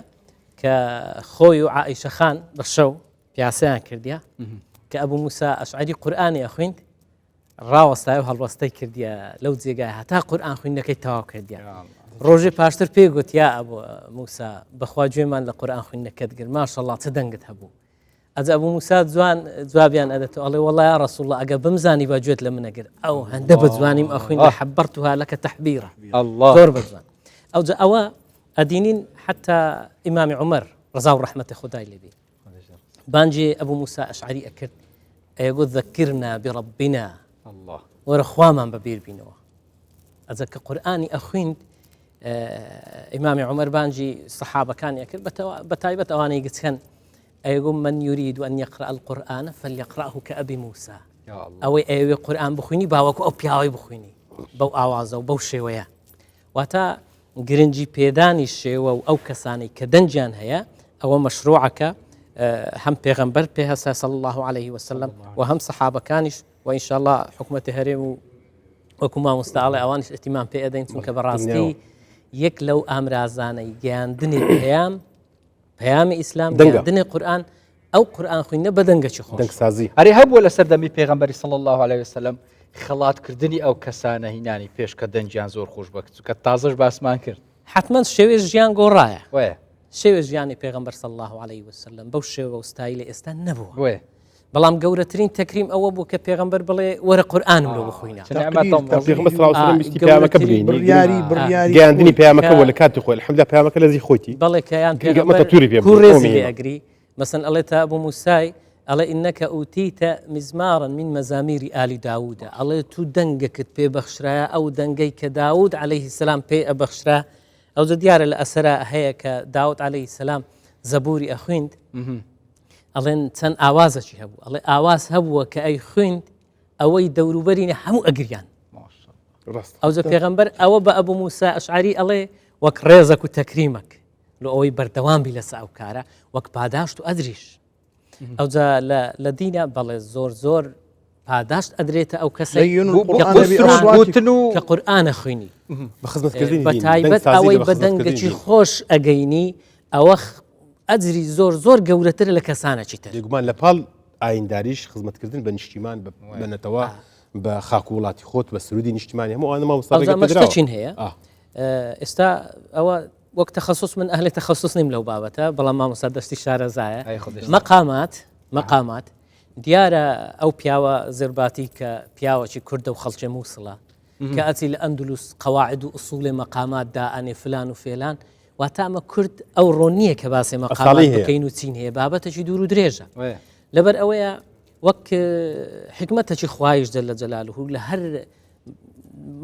کە خۆی و عائیشە خان بە شەو پیاسەیان کردیا کە ئەبوو موسى ئەشعری قورئانی ئەخوێند ڕاوەستای و هەڵوەستەی کردیە لەو جێگای هەتا قورئان خوێندنەکەی تەواو کردیا ڕۆژێ پاشتر پێگوت یا ئەبوو موسى بەخوا گوێمان لە قورئان خوێندنەکەت گر ماشەڵڵا چ دەنگت هەبوو ئەجا ئەبوو موسى جوان جوابیان ئەدەتەوە ئەڵێ وەڵڵا یا ڕەسوڵ الله ئەگە بمزانی با گوێت لە منەگر ئەو هەندە بە جوانیم ئەخوێن حەبەرتوها لەکە تەحبیرە الله زۆر بەجوان ئەوجا ئەوە ئەدینین حتى ئیمامی عومەر ڕزا و ڕەحمەتی خودای لێبێ بانجی ئەبوو موسى ئەشعری ئەکرد ئەیگوت ذەکرنا برەبینا الله وەرە خوامان بەبیر بینەوە ئەجا کە قورئانی ئەخوێند ئیمامی عومەر بانجی سەحابەکانی ئەکرد بەتایبەت ئەوانەی گچکەن أيقول من يريد أن يقرأ القرآن فليقرأه كأبي موسى أو أي قرآن بخويني باوك أو بياوي بخويني بو آوازه وبو شوية واتا جرنجي بيداني الشيوة أو كساني كدنجان هيا أو مشروعك هم پیغمبر بها صلى الله عليه وسلم وهم صحابة كانش وإن شاء الله حكمة هرم وكما مستعلى أوانش اهتمام بأدين تنك براستي يك لو أمرازاني جان دني پەیامی ئیسلام دنێ قورئان ئەو قورئان خوێندنە بە دەنگەکی خۆش دەنگسازی هەرێ هەبووە لە سەردەمی پێغەمبەری صلی الله عليه وسلم خەڵاتکردنی ئەو کەسانە هینانی پێش کە دەنجیان زۆر خۆش بکە کە تازەش باسمان کرد حتمما شێوێ ژیان گۆڕایە وایە شێوێ ژیانی پێغەمبەر صلی الله عليه وسلم بەو شێوە ستایل ئێستا نەبووە وایە بەڵام گەورەترین تەکریم ئەوە بوو کە پێغەمبەر بڵێ وەرە قورئانم لێ بخوێنە پێغەمبەر صلی الله عليه وسلم پیامەکە بگەین بڕیاری گەیاندنی پیامەکە وە لە کاتی خۆی الحەمدولله پیامەکە لەزی خۆیتی بەڵێ کەیان پێغەمبەر توری پێ کوڕ ڕێزی لێ ئەگری مثلا ئەڵێ تا ئەبوو موسای ئەڵێ ئینەکە ئوتیتە مزمارا من مەزامیری ئالی داوودە ئەڵێ تو دەنگەکت پێ بەخشرایە ئەو دەنگەی کە داوود عليه السلام پێ ئەبەخشرا ئەوجا دیارە لە ئەسەرا هەیە کە داوود عليه السلام زەبوری ئەخوێند ئەڵێن چەند ئاوازەکی هەبوو ئەڵێ ئاواز هەبووە کە ئەی خوێند ئەوەی دەوروبەرینە هەموو ئەگریان ئەوجا پێغەمبەر ئەوە بە ئەبوو موسى ئەشعری ئەڵێ وەک ڕێزەک و تەکریمەک لە ئەوەی بەردەوام بی لەسا ئەو کارە وەک پاداشت و ئەدریش ئەوجا لە دینە بەڵێ زۆر پاداشت ئەدرێتە ئەو کەسەی کە قورئانە خوێنی بە تایبەت ئەوەی بە دەنگەکی خۆش ئەگەینی ئەوە ئەجری زۆر گەورەتر لە کەسانێکی تر گومان لە پاڵ ئاینداریش خزمەتکردن بە نیشتیمان بنەتەوە بە خاک و وڵاتی خۆت بە سرودی نیشتیمانی هەموو ئەوانە مامۆستاچین هەیە ئێستا ئەوە وەک تەخەسوس من ئەهلی تەخەسوس نیم لەو بابەتە بەڵام مامۆستا دەستی شارەزایە مەقامات دیارە ئەو پیاوە زرباتی کە پیاوەکی کوردە و خەڵکی مووسڵە کە ئەچی لە ئەندلوس قەواعد و ئوسوڵی مەقامات دائەنێ فلان و فێلان واتامە کورد ئەو ڕۆنیە کە باسی مەقامات بکەین و چین هەیە بابەتەکی دوور و درێژە لەبەر ئەوەیە وەک حکمەتێکی خوایش جەلە جەلالوه لە هەر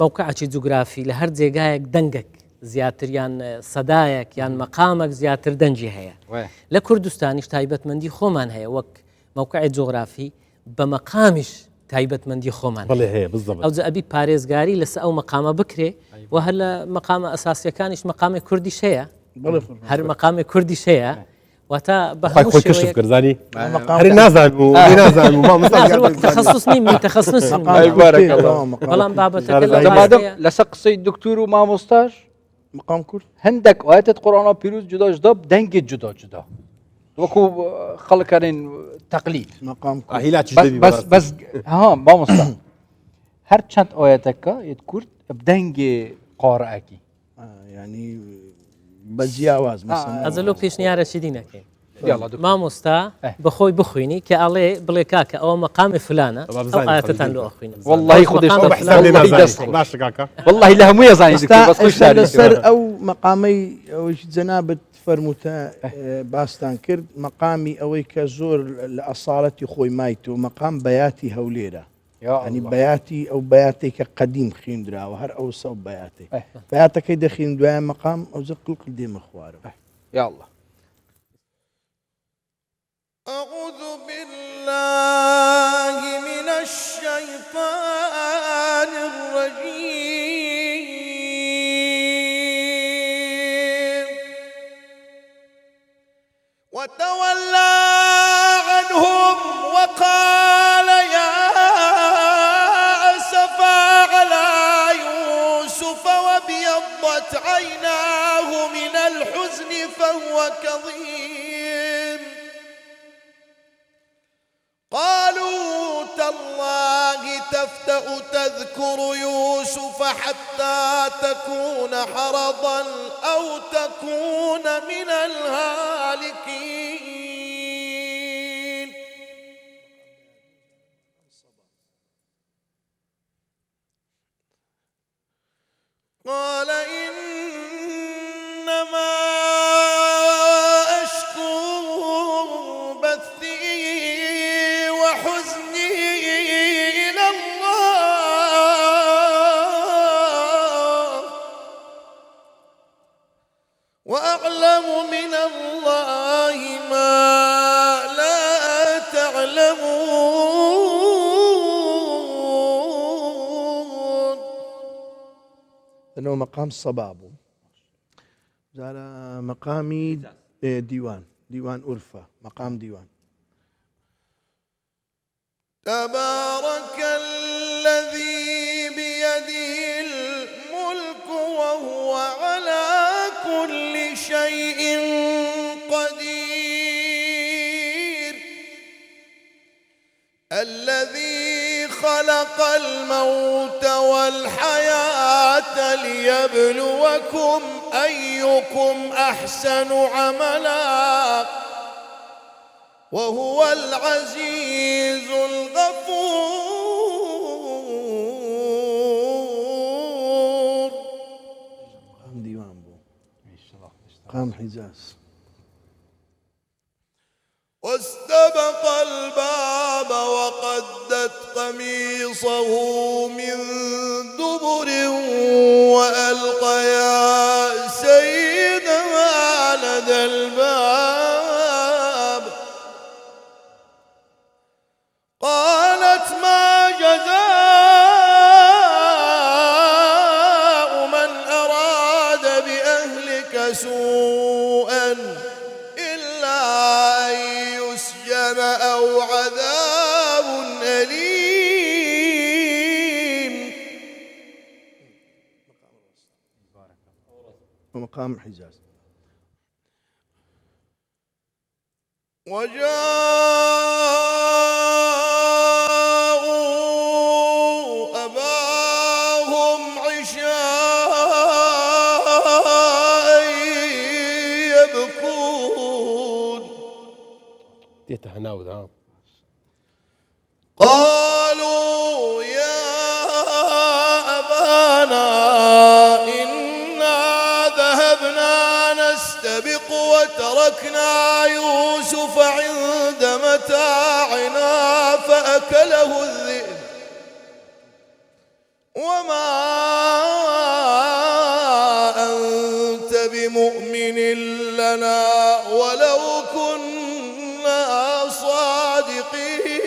موقعێکی جوگرافی لە هەر جێگایەک دەنگێک زیاتریان سەدایەک یان مەقامێک زیاتر دەنجی هەیە لە کوردستانیش تایبەتمەندی خۆمان هەیە وەک موقعی جغرافی بە مەقامیش تایبەتمەندی خۆمان ئەوجا ئەبی پارێزگاری لەسەر ئەو مەقامە بکرێ و هەر لە مەقامە ئەساسیەکانیش مەقامی کوردیش هەیە هەر مەقامی کوردیش هەیە واتە بە خۆی کەشف کردزانی هەری نازان تخصص نیم تخصص بەڵام بابەتەکە لەسەر قسەی دکتور و مامۆستاش مقام کورد هەندێک ئاەتت قورئانە پیرۆز جودا جودا دەنگێت جودا وەکو خەڵکارین تەقلید مقام بەس ها مامۆستا هەر چەند ئاەتەکە یت کورد دەنگێ قارەئەکی ینی بە جیاواز ئەزلۆ پێشنیارەشی دینەکەی مامۆستا بەخۆی بخوێنی کە ئەڵێ بڵێ کاکە ئەوە مەقامی فلانە ئەو ئاەتتان لۆ ئەخوێنن والله والله لە هەمووی زانانی لەسەر ئەو مەقامەی ئەوش جەنابەت فەرموتە باستان کرد مەقامی ئەوەی کە زۆر لە ئەساڵەتی خۆی مایتەوە مەقام بەیاتی هەولێرە ینی بەیاتی ئەو بەیاتێک کە قەدیم خوێندراوە هەر ئەو سەو بەیاتێک بەیاتەکەی دەخین دوایە مەقام ئەوزە قڵق دێمە خوارەوە یا الله. أعوذ بالله من الشيطان الرجيم وتولى عنهم وقال يا أسفا على يوسف وابيضت عيناه من الحزن فهو كظيم قالوا تالله تفتأ تذكر يوسف حتى تكون حرضا أو تكون من الهالكين قال إنما أشكو بثي وحزني إلى الله وأعلم من الله ما لا تعلمون. لأنه مقام الصباب زال مقامي ديوان أرفا مقام ديوان. تبارك الذي بيده الملك وهو على كل شيء قدير الذي خلق الموت والحياة ليبلوكم أيكم أحسن عملا وهو العزيز الغفور. قام ديوان بو قام حجاز واستبق الباب وقدت قميصه من دبر وألقى يا سيدها لدى الباب قالت ما جزاء من أراد بأهلك سوءا إلا أن يسجن أو عذاب أليم. ومقام حجاز وجاءوا أباهم عشاء يبكون تهناود ها قالوا يا أبانا إنا ذهبنا نستبق وتركنا يوسف عند متاعنا فأكله الذئب وما أنت بمؤمن لنا ولو كنا صادقين.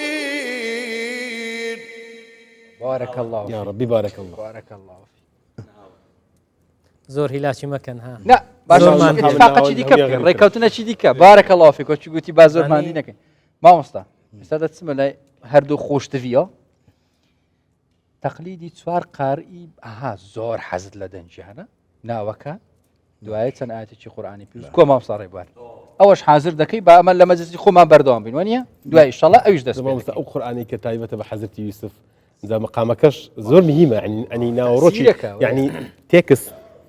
بارك الله يا فيك. ربي بارك الله. بارك الله فيك. زۆر هیلاکی مەکەن ها لا زۆرمان باش اتفاقا چی دیکە بکەین ڕێککەوتنە چی دیکە بارك الله فيك وچی گوتی با زۆر ماندی نەکەین مامۆستا ئێستا دەچمە لای هەردوو خۆشتویە تەقلیدی چوار قارئی ئاها زۆر حەزت لە دەنجیانە ناوەکە دوایە چەند ئاەتێکی قورئانی پیرۆز کۆ مامۆستا ڕێبوار ئەوەش حاضر دەکەی با ئەمە لە مەجلیسی خۆمان بەردەوام بین وانە دوای ئینشاءالله ئەویش دەست مامۆستا ئەو قورئانی کە تایبەتە بە حەزرەتی یوسف زە مقامەکەش زۆر مهمە يعني ناوەڕۆکی يعني تێکس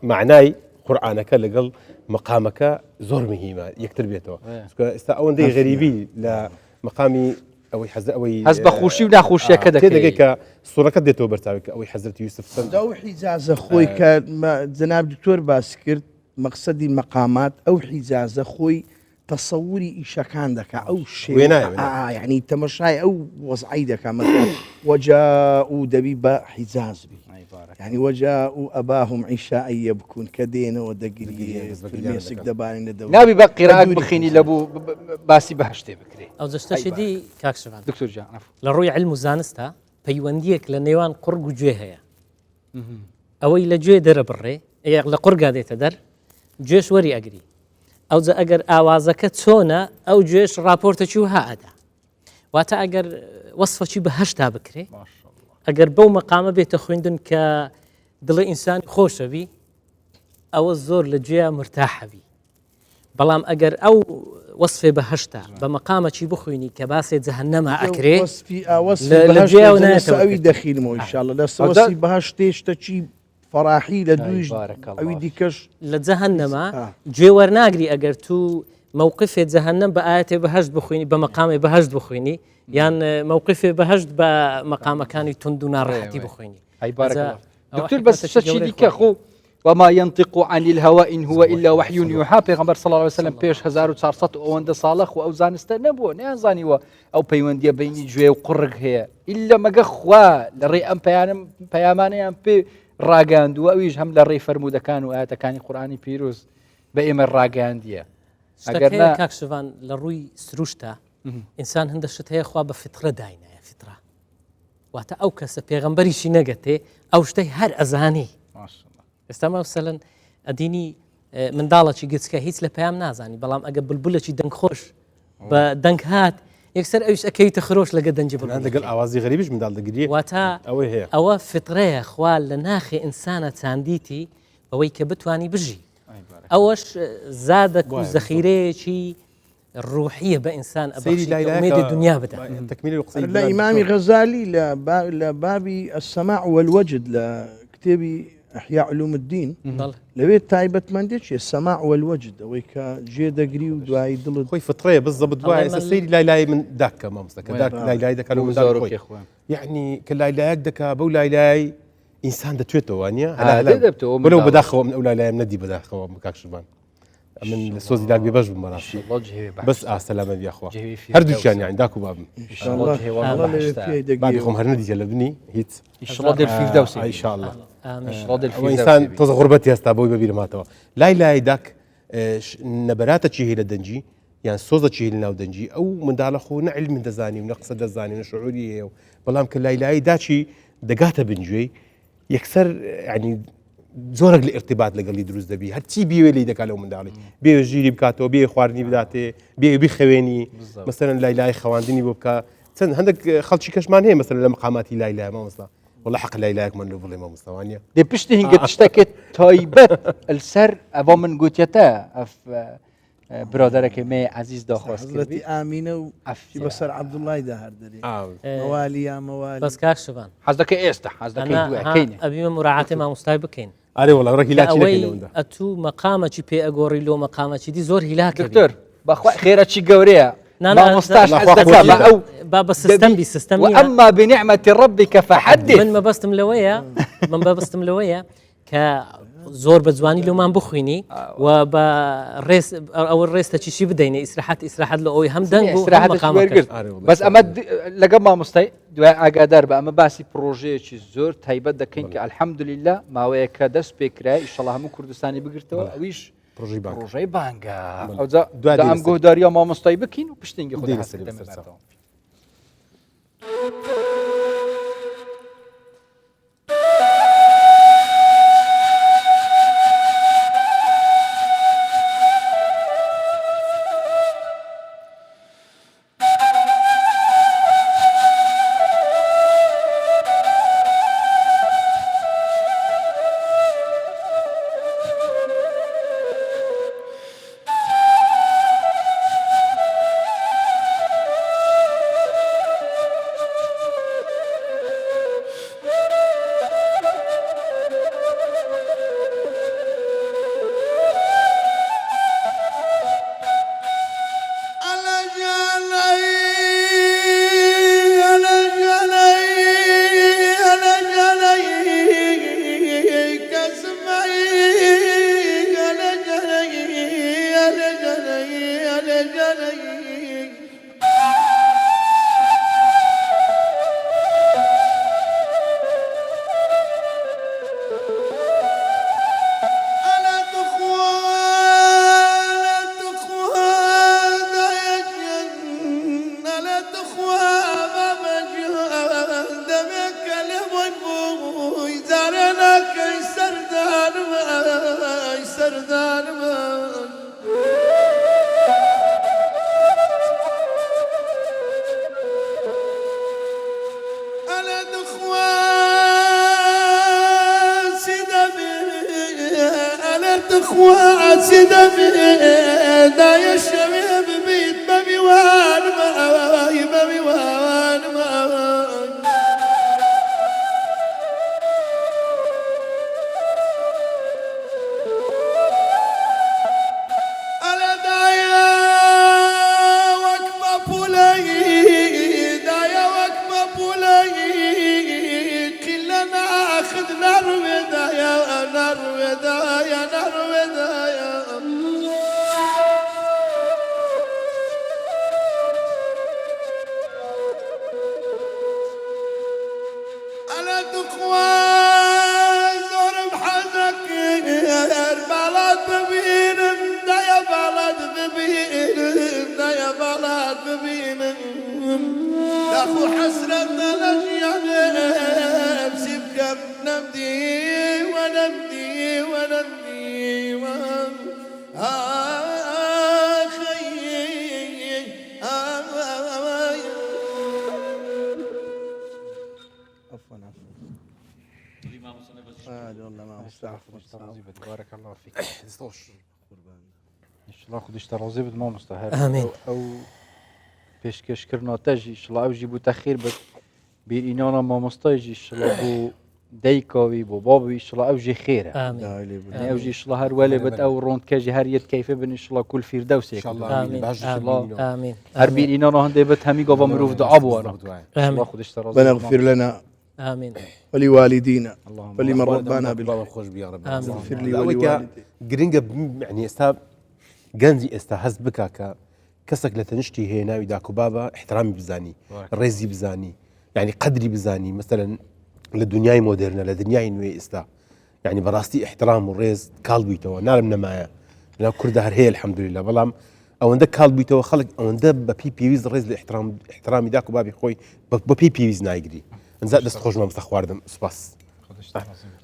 معنای قورئانەکە لەگەڵ مقامەکە زۆر مهمە یەکتر بێتەوە ئێستا ئەوەندەی غەریبی لە مقامی ئەوەی ئەوەی هەست بە خوشی و ناخۆشیەکە دەکەی کە سوورەکە دێتەوە بەرچاوی کە ئەوەی حەزرەتی یوسف داو حیجازە خۆی کە جەناب دکتۆر باس کرد مەقسەدی مەقامات ئەو حیجازە خۆی تەسەوری ئیشەکان دەکا ئەو یعنی تەمەشای ئەو وەزعی دەکا مەثلا وەجاءوا دەبی بە حیجازبی يعني وجاءوا أباهم عشاء يبكون كدين ودقري في الميسك دبارين لدو نابي بقى قراءة بخيني لبو باسي بهشتي بكري أو زشتشدي كاكشفان دكتور جان لروي علم زانستا پەیوەندیەک لە نێوان قڕگ و گوێ هەیە ئەوەی لە گوێ دەرە بڕێ لە قورگا دێتە دەر گوێش وەری ئەگری ئەوجا ئەگەر ئاوازەکە چۆنە ئەو گوێش راپۆرتەکی و هائەدا واتە ئەگەر وەصفەکی بەهەشتا بکرێ ئەگەر بەو مەقامە بێتە خوێندن کە دڵی ئینسان خۆشەوی ئەوە زۆر لە گوێ مرتاحەوی بەڵام ئەگەر ئەو وەصفێ بەهەشتا بە مەقامەکی بخوێنی کە باسێ جەهەنەما ئەکرێ لە گوێ دەخینەوە ئینشاءالله لە وەصفی بەهەشت شتێکی فەراحی لە دووش ئەوی دیکەش لە جەهەنەما گوێ وەرناگری ئەگەر تو مووقفێ جەهەنەم بە ئاەتێ بەهەشت بخوێنی بە مەقامی بەهەشت بخوێنی یان مووقفێ بەهەشت بە مەقامەکانی تند و ناڕەحەتی بخوێنی دكتور بس شتي ديك خو وما ينطق عن الهوى إن هو إلا وحي يوحى پیغمبر صلى الله عليه وسلم پیش 1400 اوند صالح و زانست نبو نه زاني و او پیوندی بینی جوی و قرق هي الا مگه خوا لري ام پیامانه ام پی راگاند و اویش هم لري فرموده كان و آیات كان قرآنی پیروز به ام راگاندیه اگر نه کاکشوان لروی سروشتا انسان هندشت هي خوا بفطره داینه فطره واتا او کس پیغمبری شي نگته او شتي هر ازانی ئێستا مەسەلەن ئەدینی منداڵێکی گچکە هیچ لە پێیان نازانی بەڵام ئەگە بولبولێکی دەنگ خۆش بە دەنگ هات یەکسەر ئەوش ئەکەیتە خرۆش لەگە دەنجی لەگەڵ ئاوازی غەریبیش منداڵ دەگیری واتە ئەوە فترەیە خوا لە ناخی ئینسانە چاندیتی ئەوەی کە بتوانی بژی ئەوەش زادە و زەخیرەیەکی ڕوحیە بە ئینسان ئەمێدی دنیا بدە لە ئیمامی غەزالی لە بابی السەماع والوجد لە کتێبی أحياء علوم الدين لبيت تايبت منديش السماع والوجد ويكا جيدا قري ودواي دلد خوي فطريه بالضبط دواي سيدي لا من داك ما مصدك داك لا داك كانوا من داك يعني كلا لا داك بو لا انسان دتويتو وانيا ولو بداخو من اولى لا ندي بداخو مكاكشبان من السوزي داك بيبج بالمراسي بس سلامه يا اخوان هردوش يعني عندكم باب ان شاء الله والله بعدكم هرندي جلبني هيت ان شاء الله دير الفردوسي ان شاء الله وإنسان توز غربتي استابوي ببير ماتوا لا داك نبرات تشي هي لدنجي يعني صوزة تشي لنا ودنجي او من دال اخونا علم دزاني ونقص دزاني وشعوريه بلام كل لا داشي دقاته بنجي يكسر يعني زورق الارتباط لقال لي دروز دبي هرتي بي ولي دك على من دالي بي جيري بكاتو بي خوارني بداتي بي خويني مثلا لا خواندني بوبكا عندك خلشي كشمان هي مثلا لمقاماتي لا ما مصلا والله حق لا إله من لفظي ما مستوانيا دي بشتي هنگت اشتكت تايبت السر أبا من قوتيتا أف برادرك مي عزيز داخل حضرتي آمينة وفي بصر عبد الله دهر دري موالي يا موالي بس كاشفان حضرتك إيستا حضرتك كيني أبي مراعاتي ما مستايب كين أري والله ركي لا تشيل أتو مقامة بي أقوري له مقامة دي زور هلاك دكتور بأخوة خيرة شي قورية ما مستاش حزتك أو باب السيستم وأما بنعمة ربك فحدث من ما بستم لويا كزور بزواني لو ما بخويني وبريس أو الريس تشي بديني إسراحات لو هم دنجو مقامك بس أما لقى ما مستي دواء أقدر بقى ما باسي بروجي شي زور تايبت دكينك الحمد لله ما وياك دس بكرة إن شاء الله هم كردستاني بقرتوا أويش بروجي بانكا او دا ام گهداریا ما مستای بکین و پشتینگی خود هست دم بردام اخوة سدبي دا يا الشباب بيت بابي وان ماي بابي وان ماي على دايا وكبة بولاي دايا وكبة بولاي كلنا اخذ نروي دايا نروي دايا نروي دايا على دقوان زور بحزك بلد ببين دايا بلد ببين دايا بلد ببين داخو حسرتنا لجيان بسيبك نمدي ونمدي ونمدي عفوا والله ما مستعفى بارك الله فيك استوش ان شاء الله خدش ترازيب ما مستحيل آمين. او پیشکش کردن تاجی ان شاء الله اوجی بو تخیر بد بیر اینانا ما مستاجی ان شاء الله بو دایکاوی بو بابی ان شاء الله اوجی خیره آمين يعني اوجي ان شاء الله هر ولي بد او روند كاجي هر يد كيف بن ان شاء الله كل فردوس ان شاء يكون الله آمين آمين آمين هر بیر اینانا هنده بد همي قوا مروف دعا بو انا ان شاء الله آمين خدش ترازيب ربنا اغفر لنا آمين ولوالدينا اللهم ولمن ربنا ربانا بالخير خوش بيا رب آمين. اغفر لي ولوالدي ولوالدي جرينجا يعني استا جنزي استا حسبك كسك لتنشتي هي ناوي داكو بابا احترامي بزاني رزي بزاني يعني قدري بزاني مثلا للدنيا مودرنا لدنيا نوي استا يعني براستي احترام والرز كالبيتو نعلم نمايا لا كردها هي الحمد لله بلام او عندك كالبيتو خلق او عندك ببي بيويز الرز الاحترام احترامي داكو بابي خوي ببي بيويز نايجري انزا دست خوش ما مستخواردم سباس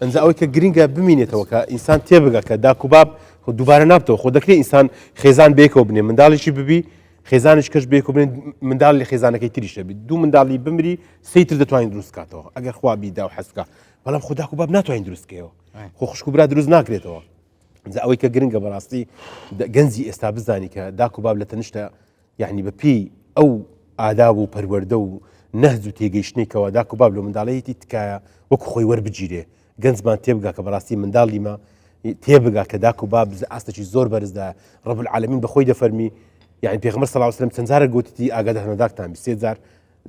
انزا اوي كجرينجا بمينيتو كانسان تيبغا كداكو باب خو دوباره نابتو خو دكري انسان خيزان بيكو بني من دالي شي ببي خيزانش كش بيكو بني من دالي خيزانك يتريش بي دو من دالي بمري سيتر دتوين دروس كاتو اگر خوا بيدا وحسكا بلام خو داكو باب ناتوين دروس كيو خو خشكو برا دروز ناكريتو انزا اوي كجرينجا براستي جنزي استا بزاني كداكو باب لتنشتا يعني ببي او آداب و پەروەردە و نەهج و تێگەیشتنی کەوا داک و باب لە منداڵەیەتی تکایە وەکو خۆی وەربگیرێ گەنجمان تێبگا کە بەڕاستی منداڵیمە تێبگا کە داک و باب ئاستێکی زۆر بەرزدا ڕەب العالەمین بەخۆی دەفەرمی يعني پێغەمبەر صلی الله علیه و سلم چەند جارە گوتیتی ئاگادار هەناداکتان 3000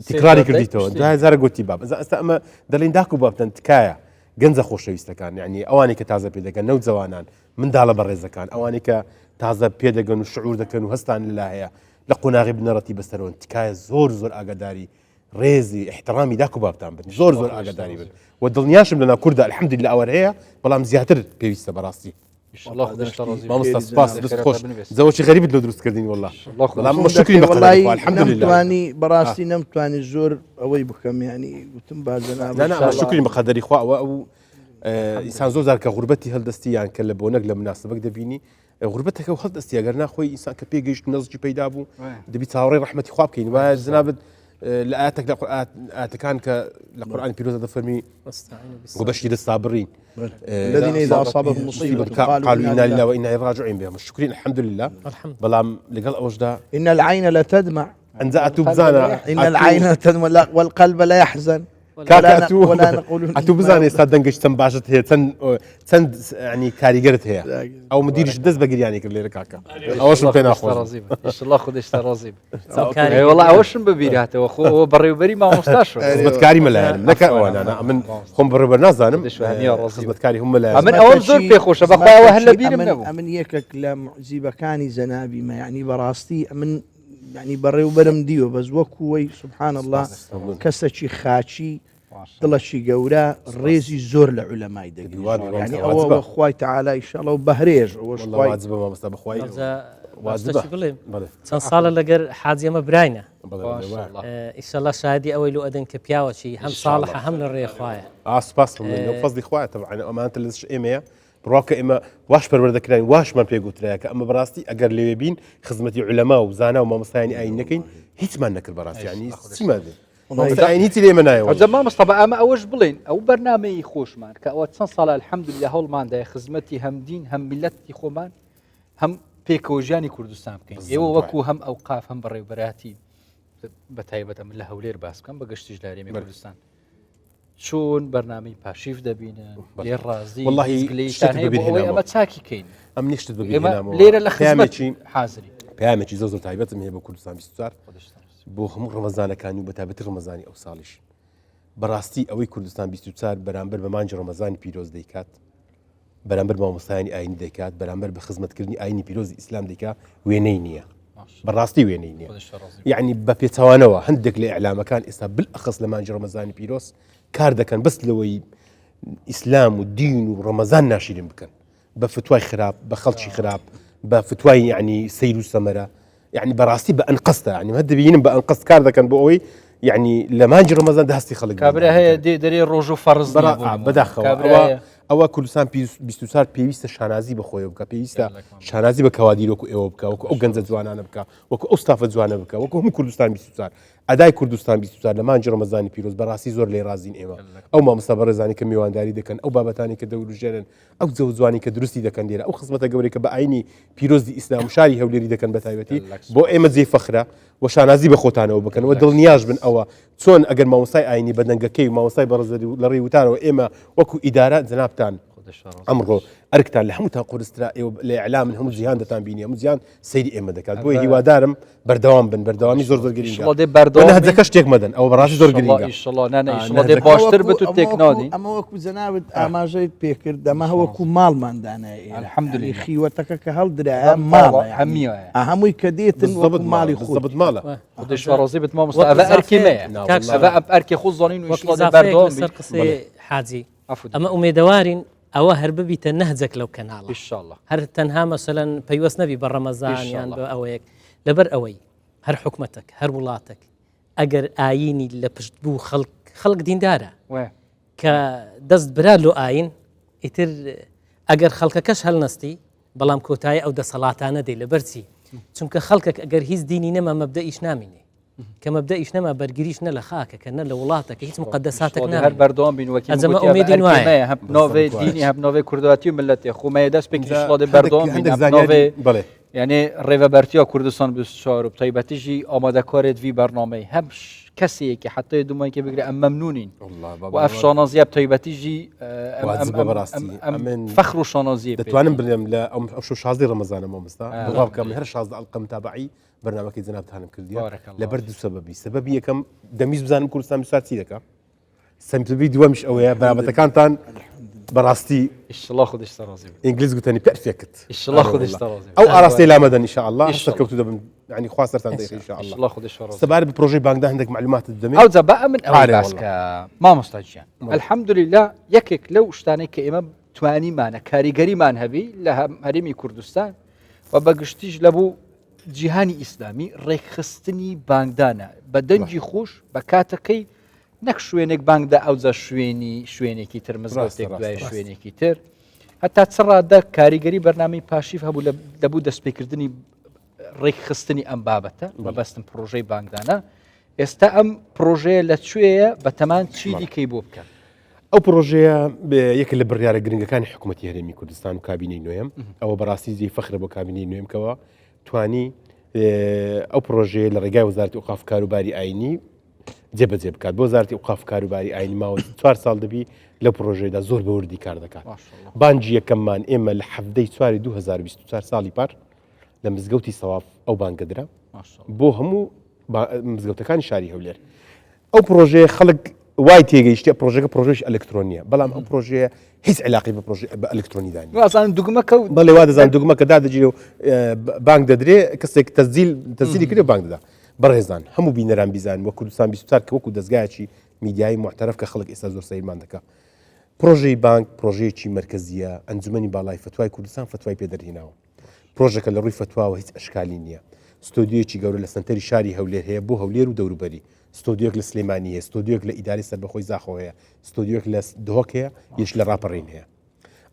تکراری کردیتەوە 2000 گوتی باب ئەستا ئەمە دەڵێن داک و بابتان تکایە گەنجە خۆشەویستەکان يعني ئەوانی کە تازە پێ دەکەن نەوت جوانان منداڵە بەڕێزەکان ئەوانی کە تازە پێ دەگەن و شعور دەکەن و هەستان لله هەیە لە قۆناغی بنەڕەتی بەسەرەوە تکایە زۆر ئاگاداری رێزی احترامی داک و بابتان بن زۆر ئاگاداری بن و دڵنیاشم لەناو کوردە الحەمدولله ئەوە هەیە بەڵام زیاتر پێویستە بەڕاستی ان شاء الله خدش ترازيب مامۆستا سپاس دەست خۆش زەوەی غەریبت لە دروست کردین والله الله بەڵام شکری بە قەدەری خوا الحەمدولله نمتوانی بەڕاستی نەمتوانی زۆر ئەوەی بکەم یعنی وتم بازەنا لا شکری بە قەدەری خوا ئەو ئینسان زۆر جار کە غوربەتی هەڵدەستی یان کە لە بۆنەک لە مناسبەک دەبینی غوربەتەکە و هەڵدەستی ئەگەر ناخۆی ئینسان کە پێگەیشت نەزکی پەیدا بوو دەبی چاوەڕێی ڕەحمەتی خوا بکەین وایە جنابەت لە ئاەتێک لە ئاەتەکان کە لە قورئانی پیرۆزە دەفەرمی وبشر الصابرين الذين إذا أصابهم مصيبة قالوا إنا لله وإنا إليه راجعون بهم الشكرين الحمد لله بلام لقال أوجدا إن العين لا تدمع أنزا أتوب زانا إن العين لا تدمع والقلب لا يحزن كاكا ولا نقول أتوب زانا يستدنقش تنباشت هي تن يعني كاريجرت هي أو مديرش دز بقول يعني كل كاكا أوش بينا ترازيب ان شاء الله خدش ترازيب كاري. اي والله اوش ببيرات هو بري وبري ما مستشفى خدمت كاري ملاهم لك أنا من هم بربر نازانم قديش فهمية رازيب. خدمت كاري هم لا من اول زور بيخوش بقى وهلا بين منو أمن يكك لا معجبكاني زنابي ما يعني براستي أمن يعني بري وبرم ديو بس وكوي سبحان الله كسشي خاتشي دڵەشی گەورە ڕێزی زۆر لە عولەمای دەگرێت يعني ئەوە خوای تعالی ئینشاءالله و بەهرێژ ئەوەش خوای واجبە مامۆستا بەخوای واجبە بڵێم چەند ساڵە لەگەر حاجیەمە براینە ئیشەڵا شادی ئەوەی لو ئەدەن کە پیاوەچی هەم ساڵحە هەم لە ڕێ خوایە سپاس فضلی خوایە طبعا ئەمانتە لەش ئێمەیە بڕواکە ئێمە واش پەروەردەکراین واشمان پێگوترایە کە ئەمە بەڕاستی ئەگەر لەوێ بین خزمەتی عولەما و زانا و مامۆستایانی ئاین نەکەین هیچمان نەکرد بەڕاستی ینی چیمان هیچی لێمە نایەوە ئەوجە مامۆستا ئەمە ئەوەش بڵێن ئەو بەرنامەی خۆشمان کە ئەوە چەند ساڵ الحەمدولله هەوڵماندای خزمەتی هەم دین هەم میلەتی خۆمان هەم پێکەوە ژیانی کوردستان بکەین ئێوە وەکو هەم ئەو قاف هەم بەڕێوبەراتی بە تایبەتە من لە هەولێر باس بکەم بە گەشتی ژلارێمی کوردستان چۆن بەرنامەی پاشیف دەبینن لێ ڕازی ئەمە چاکی کەین ئەم نیشتت لێرە لە خزمەتی حازری پامێکی زۆر تایبەتم هەیە بە کوردستان 24 بۆ هەموو ڕەمەزانەکانی و بەتابەتی ڕەمەزانی ئەو ساڵیش بەڕاستی ئەوەی کوردستان 24 بەرامبەر بە مانجی ڕەمەزانی پیرۆز دەیکات بەرامبەر مامۆستایانی ئاینی دەکات بەرامبەر بە خزمەتکردنی ئاینی پیرۆزی ئیسلام دەیکات وێنەی نییە بەڕاستی وێنەی نییە یعنی بە پێچەوانەوە هەندێک لە ئیعلامەکان ئێستا بالئەخص لە مانجی ڕەمەزانی پیرۆز کار دەکەن بەس لەوەی ئیسلام و دین و ڕەمەزان ناشرین بکەن بە فتوای خراپ بە خەڵکی خراپ بە فتوای یعنی سەیر و سەمەرە یعنی بەڕاستی بە ئەنقەستە یعنی هەر دەبینم بە ئەنقەست کار دەکەن بۆ ئەوەی یعنی لە مانجی ڕەمەزان دەهستی خەڵک کابرا هەیە دەرێ ڕۆژ و فەرز بەداخەوە ئەوە کوردستان 24 پێویستە شانازی بەخۆی بکە پێویستە شانازی بە کاوادیرۆک و ئێوە بکە وەکو ئەو گەنجە جوانانە بکە وەکو ئەو ستافە جوانە بکە وەکو هەموو کوردستان 24 ئەدای کوردستان 24 لە مانجی ڕەمەزانی پیرۆز بەڕاستی زۆر لێ رازین ئێمە ئەو مامۆستا بەڕێزانی کە میوانداری دەکەن ئەو بابەتانی کە دەوروژێنن ئەو جەو جوانی کە دروستی دەکەن لێرە ئەو خزمەتە گەورەی کە بە ئاینی پیرۆزی ئیسلام شاری هەولێری دەکەن بە تایبەتی بۆ ئێمە جێی فەخرە و شانازی بە خۆتانەوە بکەن و دڵنیاش بن ئەوە چۆن ئەگەر مامۆستای ئاینی بەدەنگەکەی و مامۆستای بەڕێزەری لە ڕێی وتارەوە ئێمە وەکو ئیدارە جنابتان ئەمڕۆ ئەرکتان لە هەمووتان قورسترا لە ئیعلام من هەموو جیهان دەتان بینی هەموو جیهان سەیری ئێمە دەکات بۆی هیوادارم بەردەوام بن بەردەوامی زۆر زۆر گرنگە هەدەکە شتێک مەدەن ئەو بەڕاستی زۆر گرنگە باشتر بێت و تێکنادی ئەمە وەکو جەنابەت ئاماژەیت پێکرد دەمە هەوەکو ماڵماندانە الحەمدولله خیوەتەکە کە هەڵدرایە ماڵە هەمیە هەمووی کە دێتن زەبت ماڵی خۆت ماڵە خودش ڕازی بێت مامۆستا ئەوە ئەرکی مەیە ئەوە ئەرکی خۆ زانین و بەردەوام قسەی حاجی ئەمە ئومێدەوارین ئەوە هەر ببیتە نەهجەک لەو کەناڵە ئینشاءالله هەر تەنها مەسەلەن پەیوەست نەبی بە ڕەمەزان یان بە ئەوەیەک لەبەر ئەوەی هەر حکومەتێک هەر وڵاتێک ئەگەر ئاینی لە پشت بوو خەڵک دیندارە کە دەست برا لۆ ئاین ئیتر ئەگەر خەڵکەکەش هەڵنەستی بەڵام کۆتایی ئەو دەسەڵاتانە دەی لەبەرچی چونکە خەڵکێک ئەگەر هیچ دینی نەما مەبدەئیش نامینێ کە مەبدەئیش نەما بەرگریش نە لە خاکە کە نە لە وڵاتەکە هیچ مقدساتێک نە هەر بەردەوام بین وەکی ئەزەمە ئومێدی وایە هەب نۆڤێ دینی هەب نۆڤێ کوردواتی و ملەتی خومەیە دەست پێکی شڵادێ بەردەوام بڵێ یعنی ڕێڤەبەرتیە کوردستان 24 و تایبەتیژی ئامادەکارێت وی بەرنامەی هەم کەسێکی حتى دومای کە بگرێ ئەم مەمنونین و ئەف شانازیە تایبەتیژی فەخر و شانازیە دەتوانم بڵێم لە ئەم شازدەی ڕەمەزانە مامۆستا دڵا بکەم هەر 16 ئەڵقەم تابعی بەرنامەکەی جەنابتانم کردیە لەبەر دوو سەبەبی سەبەبی یەکەم دەمیست بزانم کوردستان 24 چی دەکات سەبەبی دووەمیش ئەوەیە بەرامەتەکانتان بەڕاستی ئیشڵا خودش تەڕازی ئینگلیز گوتنی پێرفێکت ئیشڵا خودش تەڕازی ئەو ئاراستی لامەدەن ئینشاءالله سەرکەوتو دەبن ینی خوا سەرتان دەیخی ئینشاءالله ئیشڵا خودش تەڕازی سەبارەت بە پرۆژەی بانکدا هەندێک معلوماتت دەمێت ئەو جا بە من ئەوە باس کە مامۆستا گیان الحەمدولله یەکێک لەو شتانەی کە ئێمە توانیمانە کاریگەریمان هەبی لە هەرێمی کوردستان و بەگشتیش لەبوو جیهانی ئیسلامی ڕێکخستنی بانکدانە بە دەنجی خۆش بە کاتەکەی نەک شوێنێک بانکدا ئەوجا شوێنێکی تر مزگەوتێک دوای شوێنێکی تر هەتا چڕادە کاریگەری بەرنامەی پاشیف هەبوو دەبوو دەستپێکردنی ڕێکخستنی ئەم بابەتە بەبەستن پرۆژەی بانکدانە ئێستا ئەم پرۆژەیە لەکوێیە بە تەمان چی دیکەی بۆ بکەن ئەو پرۆژەیە یەکە لە بڕیارە گرنگەکانی حکوومەتی هەرێمی کوردستان و کابینەی نوێم ئەوە بەڕاستی زی فەخرە بۆ کابینەی نوێمکەوە توانی ئەو پرۆژەیە لە ڕێگای وەزارەتی ئوقاف و کاروباری ئاینی جێبەجێ بکات بۆ وەزارەتی ئوقاف و کاروباری ئاینی ماوە 4 ساڵ دەبی لە پرۆژەیەدا زۆر بەوردی کار دەکات بانجی یەکەممان ئێمە لە هەفتەی 4 2024 ساڵی پار لە مزگەوتی سەواف ئەو بانگەدرا بۆ هەموو مزگەوتەکانی شاری هەولێر ئەو پرۆژەیە خەڵک وای تێگەیشتە پرۆژەکە پرۆژەی ئەلکترۆنیە بەڵام ئەو پرۆژەیە هیچ علاقی بە پرۆژە بە ئەلکترۆنیدانی وازان دوگمەکە بەڵێ وا دەزان دوگمەکە دادەگیرێ و بانک دەدرێ کەسێک تەزیلی کرێ بانک دەدا بەڕێزان هەموو بینەران بیزان وە کوردستان 24 کە وەکو دەستگایەکی میدیایی معتەرەف کە خەڵک ئێستا زۆر سەیرمان دەکا پرۆژەی بانک پرۆژەیەکی مرکزیە ئەنجومەنی باڵای فتوای کوردستان فتوای پێدەرهێناوە پرۆژەکە لە ڕووی فتواوە هیچ ئەشکالی نییە ستۆدیۆکی گەورە لە سنتەری شاری هەولێر هەیە بۆ هەولێر و دەوروبەری ستۆدیۆک لە سلێمانی هەیە ستۆدیۆک لە ئیداری سەربەخۆی زاخۆ هەیە ستۆدیۆک لە دهۆک هەیە یەش لە ڕاپەڕین هەیە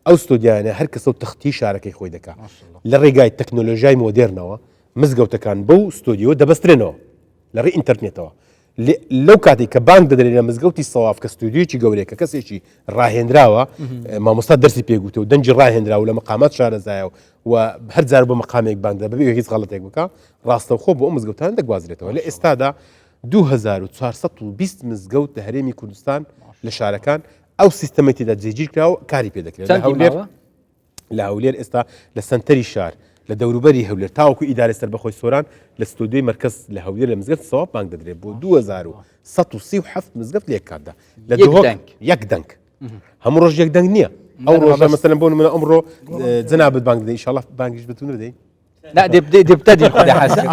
ئەو ستۆدیانە هەر کەسە و تەختی شارەکەی خۆی دەکات لە ڕێگای تەکنۆلۆژیای مۆدرنەوە مزگەوتەکان بەو ستۆدیۆ دەبەسترێنەوە لە ڕێی ئینتەرنێتەوە لەو کاتێک کە بانک دەدرێت لە مزگەوتی سەواف کە ستودیویی گەورەیە کە کەسێکی ڕاهێنراوە مامۆستا دەرسی پێگوتە و دەنجی ڕاهێنراوە لە مقامات شارەزایە و هەر جار بە مقامێک بانک دەبێت هیچ غەڵەتێک بکە ڕاستەوخۆ بۆ ئەو مزگەوتان دەگوازرێتەوە لە ئێستادا 2420 مزگەوت لە هەرێمی کوردستان لە شارەکان ئەو سیستەمەتیدا جێگیر کراوە کاری پێ دەکرێت لە هەولێر ئێستا لە سنتەری شار لە دەوروبەری هەولێر تاوەکو ئیدارە سەربەخۆی سۆران لە ستودیۆی مرکز لە هەولێر لە مزگەوت سەواف بانک دەدرێت بۆ 2137 مزگەوت لە یەک کاتدا لە یەک دەنگ هەموو ڕۆژ یەک دەنگ نییە ئەو ڕۆژە مەسەلەن بۆ نمونە ئەمڕۆ جەنابەت بانک دەدەین ئینشاءالله بانکیش بەتون دەدەین لا دبتدي خدي حسن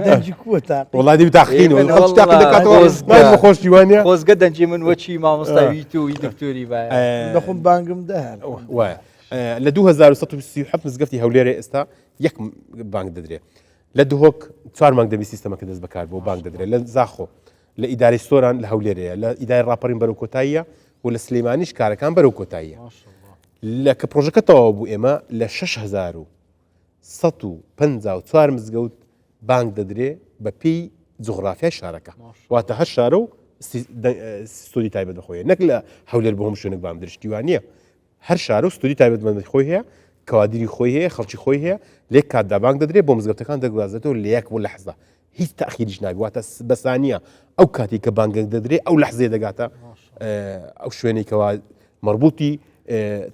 دنجي كوتا والله دي بتاخين خوش ديوانيا خوز قد نجي من وشي ما مستويتو دكتوري با نخون بانكم دهر لە 2137 مزگەفتی هەولێرە ئێستا یەک بانک دەدرێت لە دوهۆک 4 مانگ دەبی سیستەمەکە دەست بەکار بۆ بانک دەدرێت لە زاخۆ لە ئیداری سۆران لە هەولێرەیە لە ئیداری ڕاپەڕین بەرەو کۆتاییە و لە سلەیمانیش کارەکان بەرەو کۆتاییە لە کە پرۆژەکە تەواو بوو ئێمە لە 6154 مزگەوت بانک دەدرێت بە پێی جوغرافیای شارەکە واتە هەر شارە و ستۆدی تایبەت بەخۆیە نەک لە هەولێر بۆ هەموو شوێنێک بام درشتیوانە هەر شار و ستودی تایبەتمەندی خۆی هەیە کەوادری خۆی هەیە خەڵکی خۆی هەیە لێک کاتدا بانک دەدرێت بۆ مزگەوتەکان دەگوازێتەوە لە یەک بۆ لەحظە هیچ تاخیریش نابی واتە بەسانیە ئەو کاتی کە بانگێک دەدرێت ئەو لەحظەیە دەگاتە ئەو شوێنێکەوە مربوطی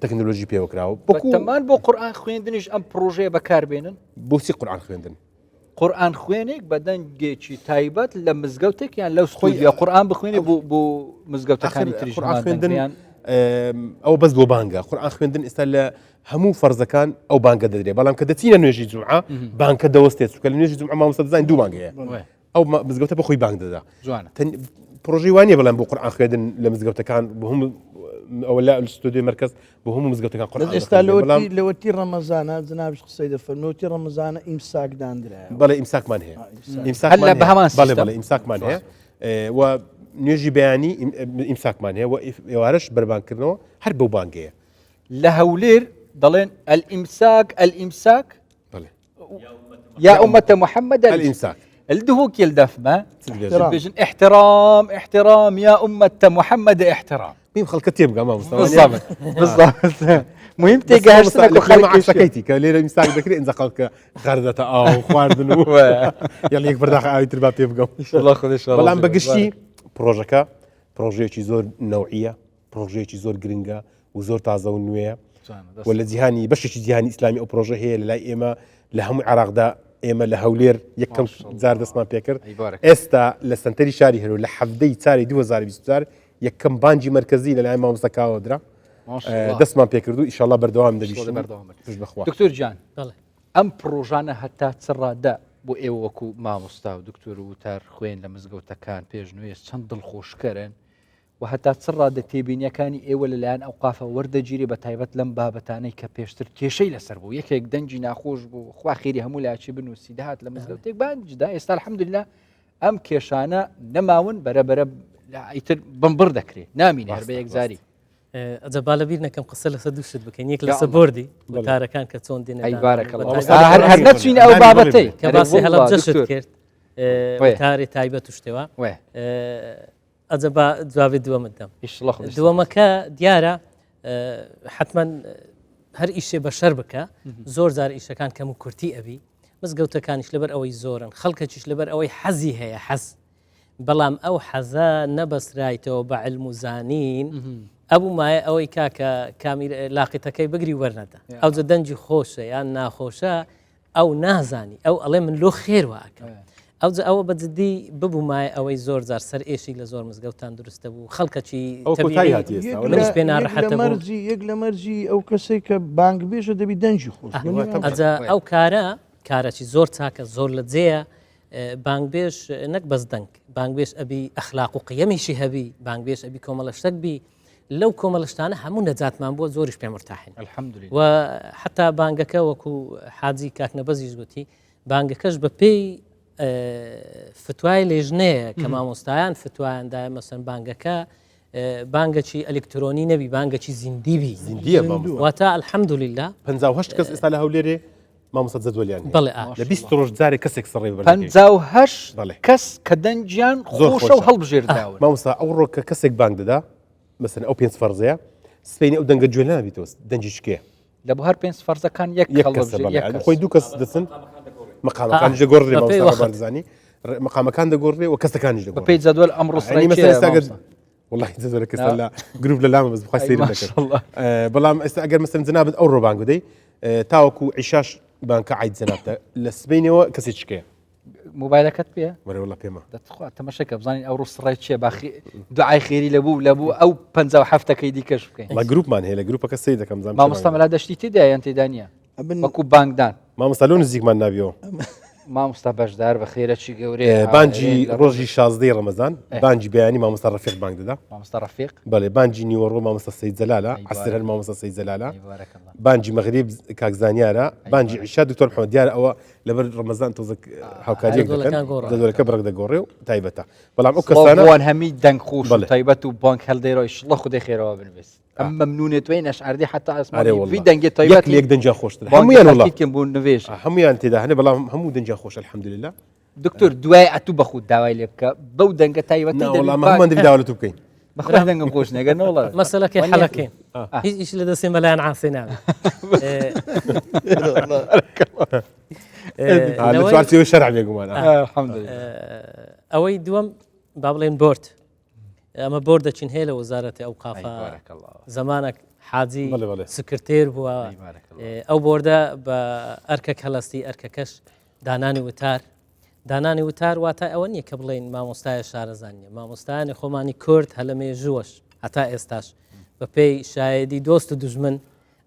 تەکنۆلۆژی پێوەکراوە تەمان بۆ قورئان خوێندنیش ئەم پرۆژەیە بەکاربێنن بۆچی قورئان خوێندن قورئان خوێنێک بە دەنگێکی تایبەت لە مزگەوتێک یان لەو خۆی قورئان بخوێنێ بۆ مزگەوتەکانی تریش خوێندن ئەو بەس بۆ بانگە قورئان خوێندن ئێستا لە هەموو فەرزەکان ئەو بانگە دەدرێت بەڵام کە دەچینە نوێژی جومعە بانکە دەوەستێت چونکە لە نوێژی جومعە مامۆستا دەزانین دوو بانگ هەیە ئەو مزگەوتە بە خۆی بانگ دەدا پرۆژەی وانە بەڵام بۆ قورئان خوێندن لە مزگەوتەکان بۆ هەموو ئەو لە ستودیۆی مرکز بۆ هەموو مزگەوتەکان قورئان ئێستا لەوەتی ڕەمەزانە جنابش قسەی دەفەرمووتی ڕەمەزانە ئیمساک دانرایە بەڵێ ئیمساکمان هەیە هەلا بە هەمان بەڵێ ئیمساکمان هەیە و نوێژی بەیانی ئیمساکمان هەیە و ئێوارەش بەربانکردنەوە هەر بەو بانگەیە لە هەولێر دەڵێن الإمساك بەڵێ يا أمة محمد الإمساك الدهوك يلدفما بيجن احترام يا أمة محمد احترام مين خلق تيبقى ما مستوى بالضبط مهم تيجي سنك وخلق شكيتي كليرة إمساك ذكري إن خلق خردة وخواردن يلا يكبر داخل آية ترباب تيبقى إن شاء الله خذ إن شاء الله بەڵام بەگشتی پرۆژەیەکی زۆر نەوعیە پرۆژەیەکی زۆر گرنگە و زۆر تازە و نوێیە و لە جیهانی بەشێکی جیهانی ئیسلامی ئەو پرۆژە هەیە لە لای ئێمە لە هەموو عێراقدا ئێمە لە هەولێر یەکەم جار دەستمان پێکرد ئێستا لە سنتەری شاری هەرو لە حەفتەی چاری 2024 یەکەم بانجی مرکزی لە لای مامۆستاکاوە درا دەستمان پێکرد و ئیشەڵڵا بەردەوام دەبیشت بەخوا دکتۆر جان ئەم پرۆژانە هەتا چڕادا بۆ ئێوە وەکو مامۆستا و دکتۆر وتار خوێن لە مزگەوتەکان پێشنوێ چەند دڵخۆشکەرن و هەتا چڕادە تێبینیەکانی ئێوە لەلایەن ئەو قافە وەردەگیری بە تایبەت لەم بابەتانەی کە پێشتر کێشەی لەسەر بوو یەکێک دەنجی ناخۆش بوو خوا خێری هەموو لاچی بنووسی داهات لە مزگەوتێک بانجدا ئێستا الحەمدوللا ئەم کێشانە نەماون بەرەبەرە ئیتر بمبڕ دەکرێت نامینێ هەر بە یەکزاری ئەجەبا لەبیر نەکەم قسە لەسەر دووشت بکەین یەک لەسەر بۆردی وتارەکان کە چۆن دێنێ هەر نەچوینە ئەو بابەتەی کە باسی هەڵەبجەشت کرد وتارێ تایبەت و شتەوە ئەجەبا جوابێ دووەمت دەم دووەمەکە دیارە حتمما هەر ئیشێ بەشەر بکە زۆر جار ئیشەکان کەم و کورتی ئەبی مزگەوتەکانیش لەبەر ئەوەی زۆرن خەڵکەکیش لەبەر ئەوەی حەزی هەیە حەز بەڵام ئەو حەزە نەبەسرایتەوە بە علم و زانین ئەبوو مایە ئەوەی کاکە لاقیتەکەی بگری وەرنەدە ئەو جە دەنجی خۆشە یان ناخۆشە ئەو نازانی ئەو ئەڵێ من لۆ خێر واکەم ئەوە بەجددی ببوو مایە ئەوەی زۆر جار سەر ئێشی لە زۆر مزگەوتان دروستە بوو خەڵکەکی منیش پێ ناڕەحەتە یەک لە مەرجی ئەو کەسێک کە بانگ بێژە دەبی دەنجی خۆش ئەو کارەی زۆر چاکە زۆر لە جێە بانگبێژ نەک بەس دەنگ بانگبێژ ئەبی ئەخلاق و قیەمیشی هەبی بانگبێژ ئەبی کۆمەڵەشتەک بی لەو کۆمەڵشتانە هەموو نەجاتمان بۆ زۆریش پێ مرتاحین الحەمدولillah و حتا بانگەکە وەکو حاجی کاکنەبەزیش گوتی بانگەکەش بە پێی فتوای لێژنەیە کە مامۆستایان فتوایاندای مەسەن بانگەکە بانگەکی ئەلکترۆنی نەبی بانگەکی زیندی بی زیندیە مامۆستا واتە الحەمدولله 58 کەس ئێستا لە هەولێرێ مامۆستا جەدوەلیان هەیە. بەڵێ لە 20 ڕۆژ جارێک کەسێک سڕێ بەردەکەی. 58 بەڵێ. کەس کە دەنجیان زۆر خۆشە و خۆشە. هەڵبژێرداون. مامۆستا ئەو ڕۆ کە کەسێک بانگ دەدا مەسەن ئەو 5 فەرزەیە سپینی ئەو دەنگە گوێ نابیتەوە دەنجی شکێ لە بۆ هەر 5 فەرزەکان یەک خۆی دوو کەس دەچن مقامەکانیش دەگۆڕێ مامۆستازانی مقامەکان دەگۆڕێ و کەسەکانیش دەگۆڕێ. بەپێی جەدوەل ئەمڕۆ والله جزاك كسر لا جروب لا بس بخوي سير لك بلام اجر مثلا زنابت او روبان قدي تاوكو عشاش بانك عيد زنابته لسبيني كسيتشكي موبایلەکەت پێ ولا والله بيما دەخوا تەماشەکە بزانین ئەو ڕووسڕای چیە باخی دوعای خێری لەبوو ئەو 57ەکەی دیکەش بکەین. والله جروبمان هي جروبك السيدة كم زمان مامۆستا مەلا دەشتی تێدایان تێدا نیە وەکو بانگدان ما مصالون نزيكمان نابيو مامۆستا بەشدار بە خێرەی گەورەیە بانجي روجي شازدي رمضان بانجي بياني ما مصار رفيق بانك دا مامۆستا ڕەفیق بله بانجي نيورو ما مصار سيد زلالة عسر ما مصار سيد زلالة بارك الله بانجي مغرب كاك زانيارا بانجي عشاء دكتور محمد ديار او لبر رمضان توزك حوكاريك دول كبرك دغوري تايبتا بلام اوكا سنه بوان هەمی دەنگ خۆش و تایبەت و بانک هەڵدەیڕۆی شڵە خودی خێرەوە بنویست ئەم مەمنونێ توێن ئەشعەردی حتا ئەسمانی دەنگێ تایبەت ليك دنجا خوش هەمویان والله بوون نوێژ هەمویان تێدا هەنێ بەڵام هەموو دنجا خۆش الحمد لله دکتۆر دوای ئەتوو بەخود داوای لێ بکە بەو دەنگە تایبەتی والله ما هم دەبی داوای لە تو بکەین بەخوا دەنگم خۆش نەگەن وڵا مەسەلەکەی حەڵەکەین هیچ لە دەستێ مەلایەن عاسی نابێت سوارسی شەرع بێگومان الحمد لله ئەوەی دووەم با بڵێن بۆرد ئەمە بۆرد دەچین هەیە لە وەزارەتی ئەوقافە زمانێک حاجی سکرتێر بووە ئەو بۆردە بە ئەرکەک هەڵەستی ئەرکەکەش دانانی وتار واتە ئەوە نییە کە بڵێن مامۆستایە شارەزانیە مامۆستایانی خۆمانی کورد هەلە مێژووەش هەتا ئێستاش بە پێی شایدی دۆست و دوژمن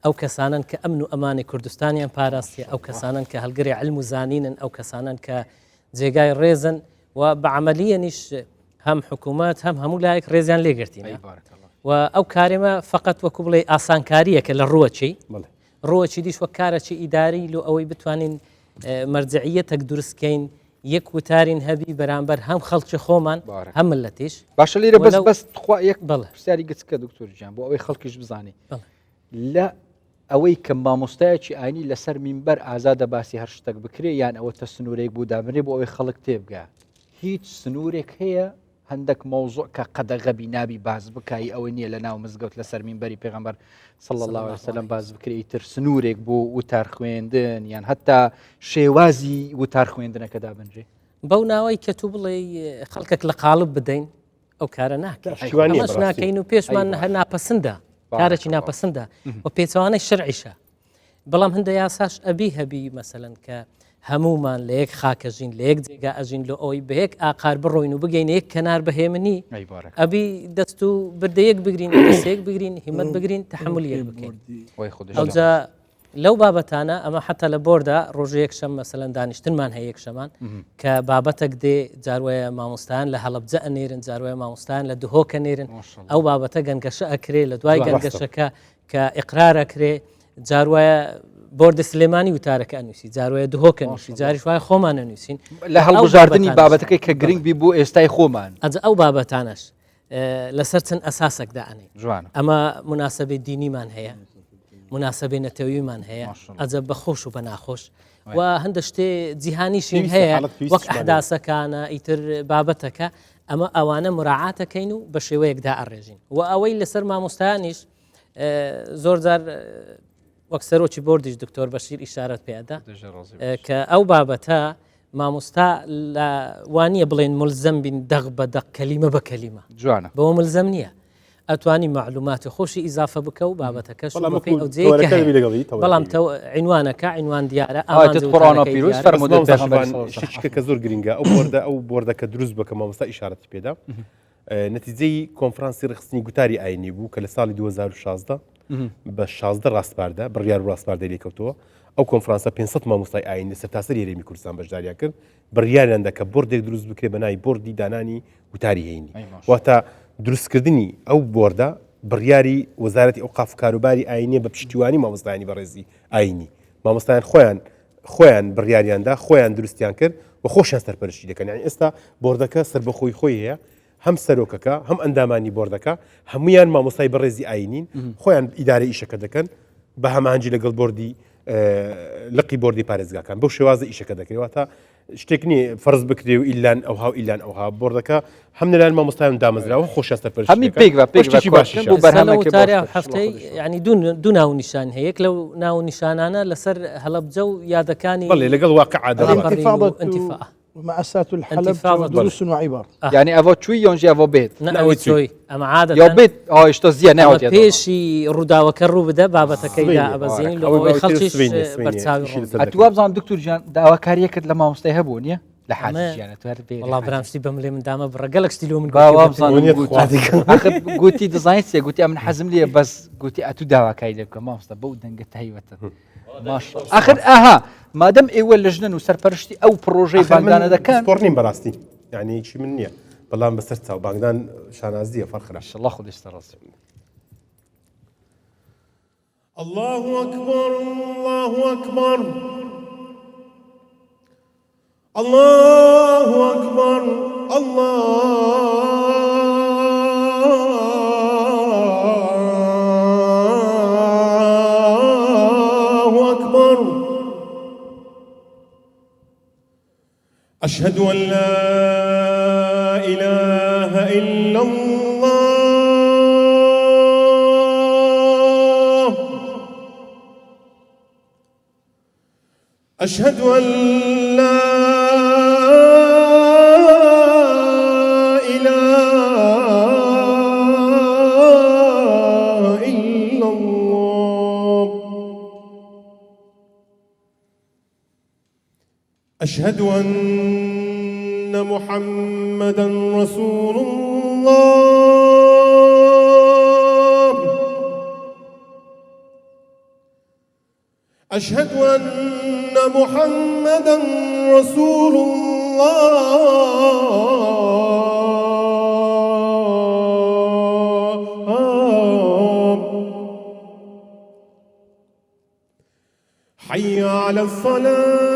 ئەو کەسانن کە ئەمن و ئەمانی کوردستانیان پاراستیە ئەو کەسانن کە هەلگری علم و زانینن ئەو کەسانن کە جێگای ڕێزن و بە عەمەلیەنیش هەم حکوومەت هەم هەموو لایەک ڕێزیان لێگرتینە و ئەو کارێمە فقط وەکو بڵێ ئاسانکاریەکە لە ڕووەچی دیش وە کارەکی ئیداری لۆ ئەوەی بتوانین مەرجعیەتێک دروستکەین یەک وتارین هەبی بەرامبەر هەم خەڵکی خۆمان هەم ملەتیش باشە لێرە بەس خوا یەک بەڵێ پرسیاری گچکە دکتۆر گیان بۆ ئەوەی خەڵکیش بزانێ لە ئەوەی کە مامۆستایەکی ئاینی لەسەر مینبەر ئازادە باسی هەر شتێک بکرێ یان ئەوە تە سنوورێک بوو دابنێ بۆ ئەوەی خەڵک تێبگا هیچ سنوورێک هەیە هەندێک مەوزوع کە قەدەغەبی نابی باز بکایی ئەوە نییە لە ناو مزگەوت لەسەر مینبەری پێغەمبەر صلی الله علیه وسلم باز بکرێ تر سنوورێک بۆ وتار خوێندن یان هەتا شێوازی وتار خوێندنەکە دابنجێ بەو ناوەی کە تو بڵێ خەڵکێک لە قاڵب بدەین ئەو کارە ناکەین ناکەین و پێشمان هەر ناپەسەندە کارێکی ناپەسەندە و پێچەوانەی شەرعیشە بەڵام هەندە یاساش ئەبی هەبی مەسەلەن کە هەمومان لە یەک خاکەژین لە یەک جێگا ئەژین لە ئەوی بە یەک ئاقار بڕۆین و بگەین یەک کەنار بەهێمنی ئەبی دەست و بردەیەک بگرین دەستێک بگرین هیمەت بگرین تەحملیەک بکەین ئەوجا لەو بابەتانە ئەمە حتا لە بۆردا ڕۆژە یەکشەم مەسەلەن دانیشتنمان هەیە یەکشەمان کە بابەتێک دێ جاروایە مامۆستایان لە هەڵەبجە ئەنێرن جاروایە مامۆستایان لە دهۆکە نێرن ئەو بابەتە گەنگەشە ئەکرێ لە دوای گەنگەشەکە کە ئیقرارەکرێ جاروایە بۆردە سلێمانی وتارەکە ئەنووسی جاروایە دهۆکە نووسی جاریش وای خۆمان ئەنووسین لە هەڵبژاردننی بابەتەکەی کە گرنگ بی بۆ ئێستای خۆمان ئەجە ئەو بابەتانەش لەسەر چەند ئەساسێکدا ئەنێ جوان ئەمە مناسبەی دینیمان هەیە مناسبەی نەتەویمان هەیە ئەجە بەخۆش و بە ناخۆش و هەندە شتێ جیهانیشین هەیە وەک ئەحداسەکانە ئیتر بابەتەکە ئەمە ئەوانە مراعاتەکەین و بە شێوەیەکدا ئەڕێژین و ئەوەی لەسەر مامۆستایانیش زۆر جار وەک سەرۆکی بۆردیش دکتۆر بەشیر ئیشارەت پێدا کە ئەو بابەتە مامۆستا لە وانە بڵێن ملزەم بین دەغ بە دەق کەلیمە بە کەلیمە جوانە بەوە ملزەم نییە ئەتوانی معلوماتی خۆشی ئیزافە بکە و بابەتەکەش بەڵام عینوانەکە عینوان دیارە قڕانە پیرۆز شتێکە کە زۆر گرنگە ئەو بۆردەکە دروست بکە مامۆستا ئیشارەتی پێدا نەتیجەی کۆنفرانسی ڕخستنی گوتاری ئاینی بوو کە لە ساڵی 2016 بە 16 ڕاستپاردە بڕیار و ڕاستپاردە لێکەوتەوە ئەو کۆنفرانسە 500 مامۆستای ئاینی سەرتاسەر هێرێمی کوردستان بەشداریان کرد بڕیاریاندا کە بۆردێک دروست بکرێ بە ناوی بۆردی دانانی وتاری هەینی واتە دروستکردنی ئەو بۆردە بڕیاری وەزارەتی ئەوقاف و کاروباری ئاینیە بە پشتیوانی مامۆستایانی بەڕێزی ئاینی مامۆستایان خۆیان بڕیاریاندا خۆیان دروستیان کرد و خۆشیان سەرپەرشتی دەکەن یعنی ئێستا بۆردەکە سەر بەخۆی خۆی هەیە هەم سەرۆکەکە هەم ئەندامانی بۆردەکە هەمویان مامۆستای بەڕێزی ئاینین خۆیان ئیدارەی ئیشەکە دەکەن بە هەمانجی لەگەڵ بردی لقی بردی پارێزگاکان بەو شێوازە ئیشەکە دەکرێتەوە شتێک نیە فەرز بکرێ و ئیلان ئەوها ئیلان ئەوها بردەکە هەم لەلایەن مامۆستایان دامەزراوە خۆشەستە پێش هەمی پێک باشی تاریا هەفتەی ینی دوو ناو نیشان هەیە یەک لەو ناو نیشانانە لەسەر هەڵەبجە و یادەکانی بەڵێ لەگەڵ واقع انتفاع ومأساة الحلب دروس وعبر يعني افا چوی یانجی افا بيت نەوەی چۆی ئەمە عادەتەن یا بيت اشتا زیە ناوت پێشی ڕووداوەکە ڕوو بدە بابەتەکەیدا ئەبەزین لەوەی خەڵکیش بەرچاوی اتواب زان دکتور جان داواکاریەکەت لە مامۆستای هەبوو نیە لە حاجیانە تو هەر بێت وڵا برامشتی بەم لێ مندامە بڕەگەلک شتی لۆ من گوتی دەزانیت سێ گوتی من حەزم لێ بەس گوتی ئەتو داواکاری لێ بکە مامۆستا بەو دەنگە تایوەتە ماش آخر ئاها مادەم ئێوە لە ژنن و سەرپەرشتی ئەو پرۆژەی بانگدانە دەکەن پۆڕنیم بەڕاستی یعنی چی من نییە بەڵام بەسەر چاو بانگدان شانازیە فەرخراش الله خودش تەڕاست الله أكبر الله أكبر الله أكبر الله أكبر أشهد أن لا إله إلا الله أشهد أن لا إله إلا الله أشهد أن محمدا رسول الله أشهد أن محمدا رسول الله حي على الصلاة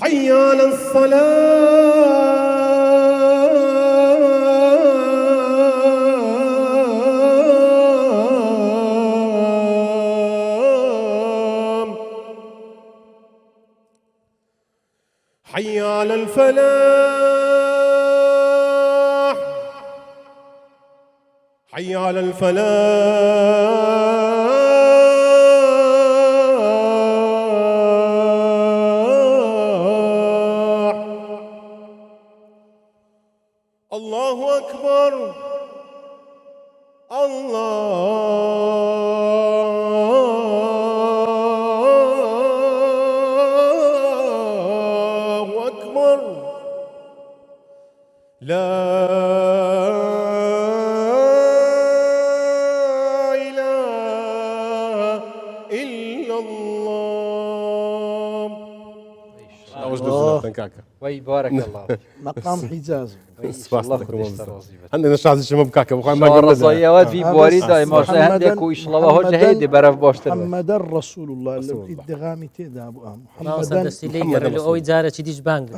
حي على الصلاة حي على الفلاح حي على الفلاح الله أكبر الله أكبر لا إله إلا الله وي بارك الله مقام حجاز الله خودش تەڕاست عندنا شازي شما بكاكا بخوای ڕزایەوەت في بواری دایما هەندێک و ئیشڵەوە هۆ هەیە بەرەف باشتر محمد رسول الله لو ادغامي تێدا بوو دەستی لێ گەڕێ ئەوەی جارێکی دیش بانگ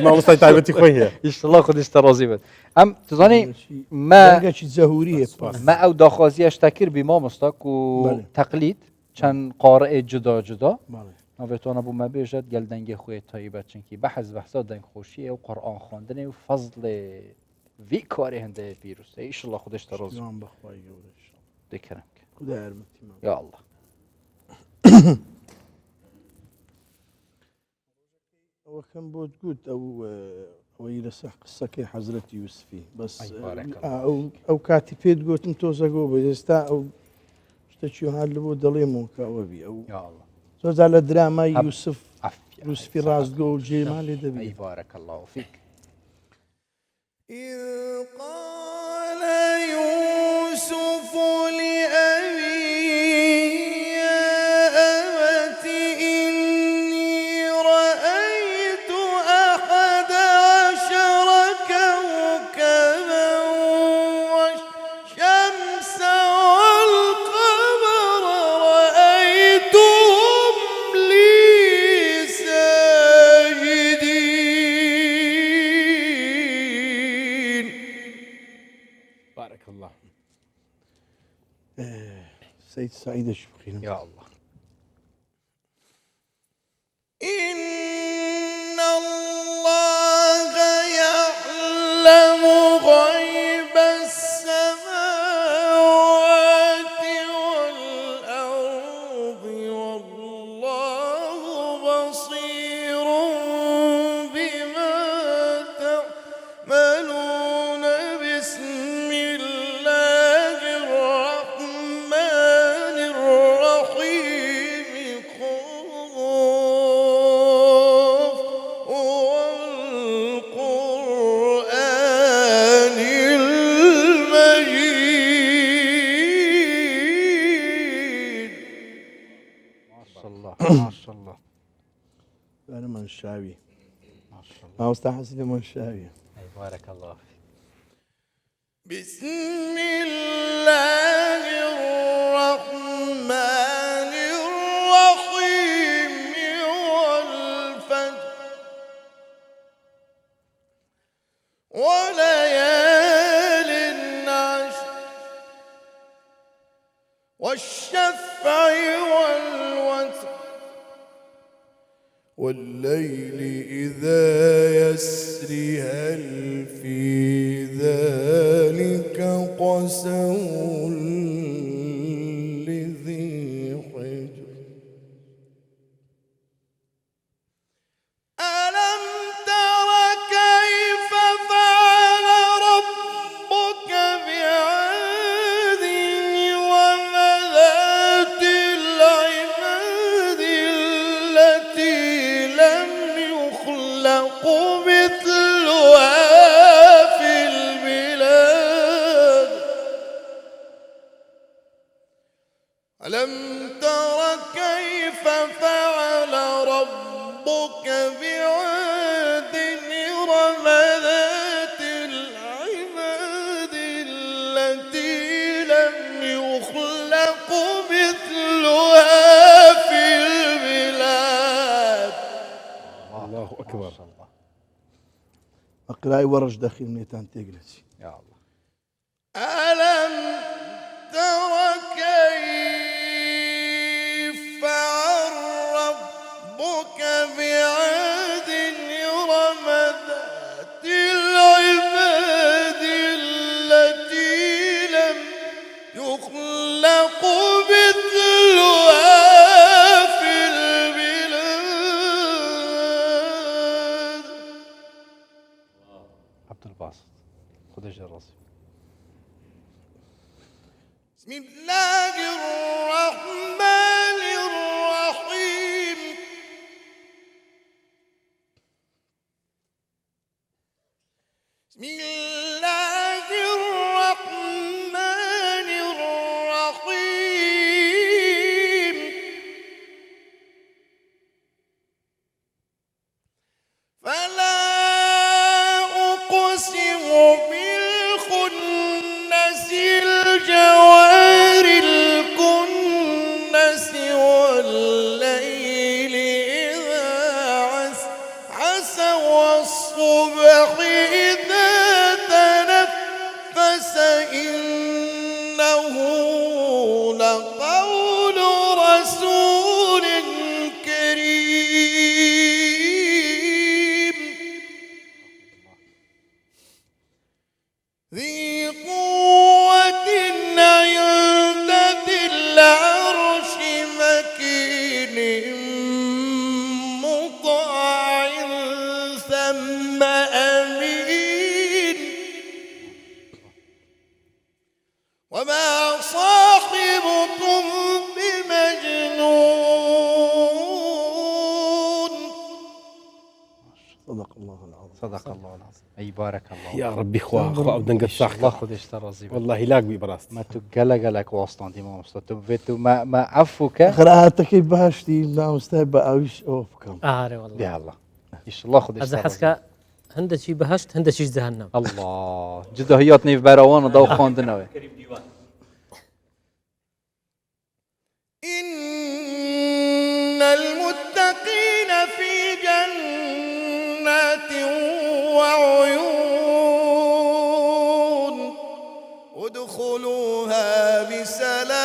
مامۆستای تایبەتی خۆی هەیە ئیشڵە خودش تەڕازی بێت ئەم تزانی ما زەهوری ما ئەو داخوازیە شتا کرد بی مامۆستاک و تەقلید چەند قارئێ جدا جدا ناوێتوانە بوو مە بێژێت گەل دەنگی خۆی تایبەت چونکی بەحەز بەحسا دەنگخۆشیە و قورئان خواندنێ و فەزڵێ وی کارێ هەندەیە پیرۆسە ئیشڵە خودش تەڕازی دەکەرم یا الله ئەوە کەم بۆت گوت ئەوەی لەسەر قسەکەی حەزرەتی یوسفی بەس ئەو کاتی پێت گوتم تۆزەگۆ بە ئێستا ئەو شتێکی هاات لە بۆ دەڵێمەوە کە ئەوەبی ئەو زۆرجار لە درامای یوسفی ڕاستگۆ و جێمان لێ دەبی بارك الله فيك إذ قال يوسف لأبيه يا أبت إني رأيت 11 كوكبا والشمس سيد سعيد الشبخي. يا الله. إن الله يعلم غيب السماوات والأرض والله بصير بما تعملون. بسم الله الرحمن الرحيم. قاف والقرآن المجيد. ما شاء الله ما شاء الله أنا منشاوي ما شاء الله. ما استحسن منشاوي. أي بارك الله فيك. بسم الله الرحمن الرحيم. والفجر وليال عشر والشفع والوتر والليل إذا يسر. هل في ذلك قسم لذي حجر. ألم تر كيف فعل ربك بعاد وذات العماد التي لم يخلق مثلها في البلاد. ألم تر كيف فعل ربك بعاد إرم ذات العماد التي لم يخلق مثلها في البلاد. الله أكبر. ما شاء الله. أقرأي ورش داخل ميتان تجلسي. يا الله. ألم تر كيف فعل ربك بعاد إرم ذات العماد التي لم يخلق مثلها في البلاد. عبد الباسط خذ الراسي. بسم الله الرحمن الرحيم. بسم الله الرحمن الرحيم. فلا أقسم بالخنس الجوار الكنس والليل إذا عسعس والصبح إذا تنفس. إنه لقول رسول كريم ذي قوة عند ذي العرش مكين مطاع ثم أمين. وما صاحبكم بمجنون. صدق الله العظيم. صدق الله العظيم. أي بارك الله. يا ربي خوا أو دنقة الله صاحك خذ راسي. والله لاق بي براستي. ما تقلق لك واسطان دي ما مستطب فيتو ما عفوك. قراءة كيف بهشتي لا مستهبة أوش أوفكم. والله يا الله. إيش الله خذ از حسك هندشي بهشت هندشي جهنم. الله جدا هياتني في بروان ضو خاندنا. إن المتقين في جنات وعيون ادخلوها بسلام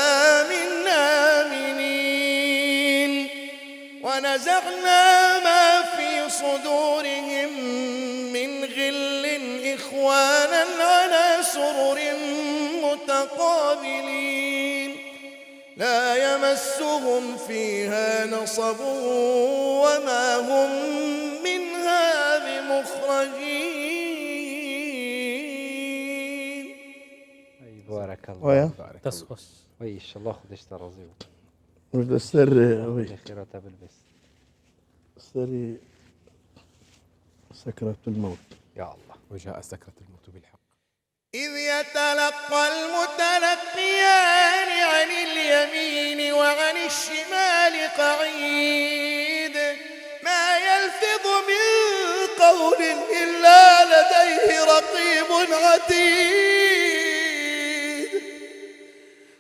رضوانا على سرر متقابلين لا يمسهم فيها نصب وما هم منها بمخرجين. بارك الله. ويا تسخص وي ان شاء الله خدش ترازيه وش السر وي خيراتها بالبس سري سكرة الموت. يا الله. وجاء سكرة الموت بالحق إذ يتلقى المتلقيان عن اليمين وعن الشمال قعيد ما يلفظ من قول إلا لديه رقيب عتيد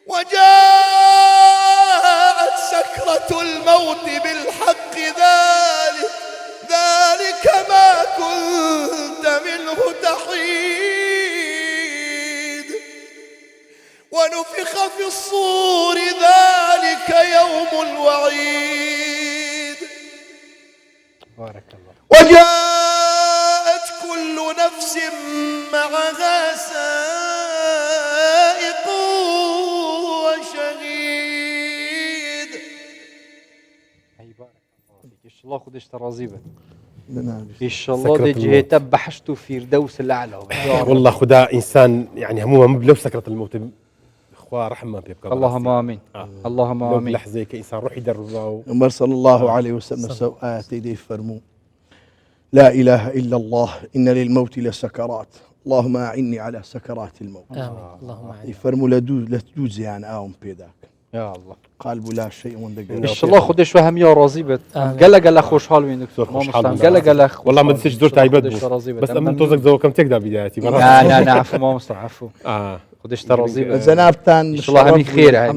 وجاءت سكرة الموت بالحق ذلك ما كنت منه تحيد ونفخ في الصور ذلك يوم الوعيد بارك الله. وجاءت كل نفس معها سائق وشهيد. اي بارك الله فيك ان شاء الله خدش ترازيه نعم. ان شاء الله سكرة دي الموت. جهته بحشتو فردوس الاعلى. والله خدا انسان يعني همومه بلو سكرة الموت اخوة رحمة بيبقى اللهم امين. اللهم لو امين. لحظة كإنسان روح يدربه عمر صلى الله عليه وسلم سوآت يدي فرمو لا إله إلا الله إن للموت لسكرات اللهم أعني على سكرات الموت. آمين اللهم أعين. يفرموا لتجوز يعني بيداك يا الله. قلب لا شيء ان وندق شاء الله خدش وهم يا راضي بت قال خوشحال وين دكتور ما مستعمل قال والله ما دسش زور تعيبت بس أمن توزك زو كم تقدر بدايتي لا عفو ما مستعمل عفو خدش ترازي زنابتان ان شاء الله همي خير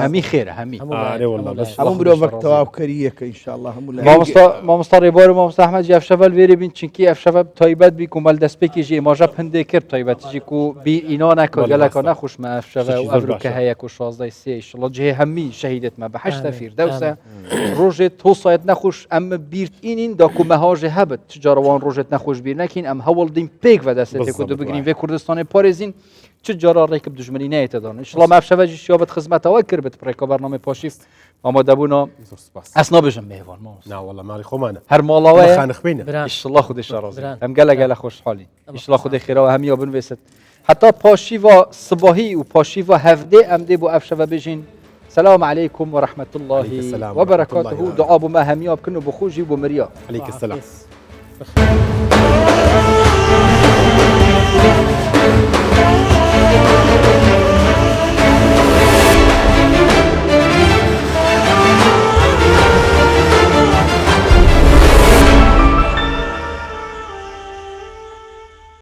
همي خير همي لا والله بس همو بروفك تواب كريك إن شاء الله همو ما مستر بار ما مستر احمد جاف شفال ویری بین چنکی اف شفال تایبت بی کومال دست بکی جی ما جاب هنده کرد تایبت جی کو بی اینا نکو گله کن نخوش ما اف شفال و افرو که هیا کو 16 سی ان شاء الله جه همی شهیدت ما بحشت فردوسه روجت توصایت نخوش ام بیرت اینین دا کو مهاج هبت تجاروان روجت نخوش بیر نکین ام هول دیم پیک و دسته کو دو بگیرین و کردستان پارزین چجارا ریکب دشمنی نه تدان ان شاء الله ما اف شفال شیابت خدمت ها کرد برای برنامه پاشیف آماده بونا اصلا بجم میوان ما لا والله مالي خمانه هر مالاوه خانخ بينا ان شاء الله خودش راضی هم گله خوشحالی ان شاء الله خود خیره و همیا بنویسد حتی پاشی و صباحی و پاشی و هفته ام دی بو افشه و بجین سلام علیکم و رحمت الله و برکاته دعا بو ما همیا بکنو بخوجی و مریا عليك السلام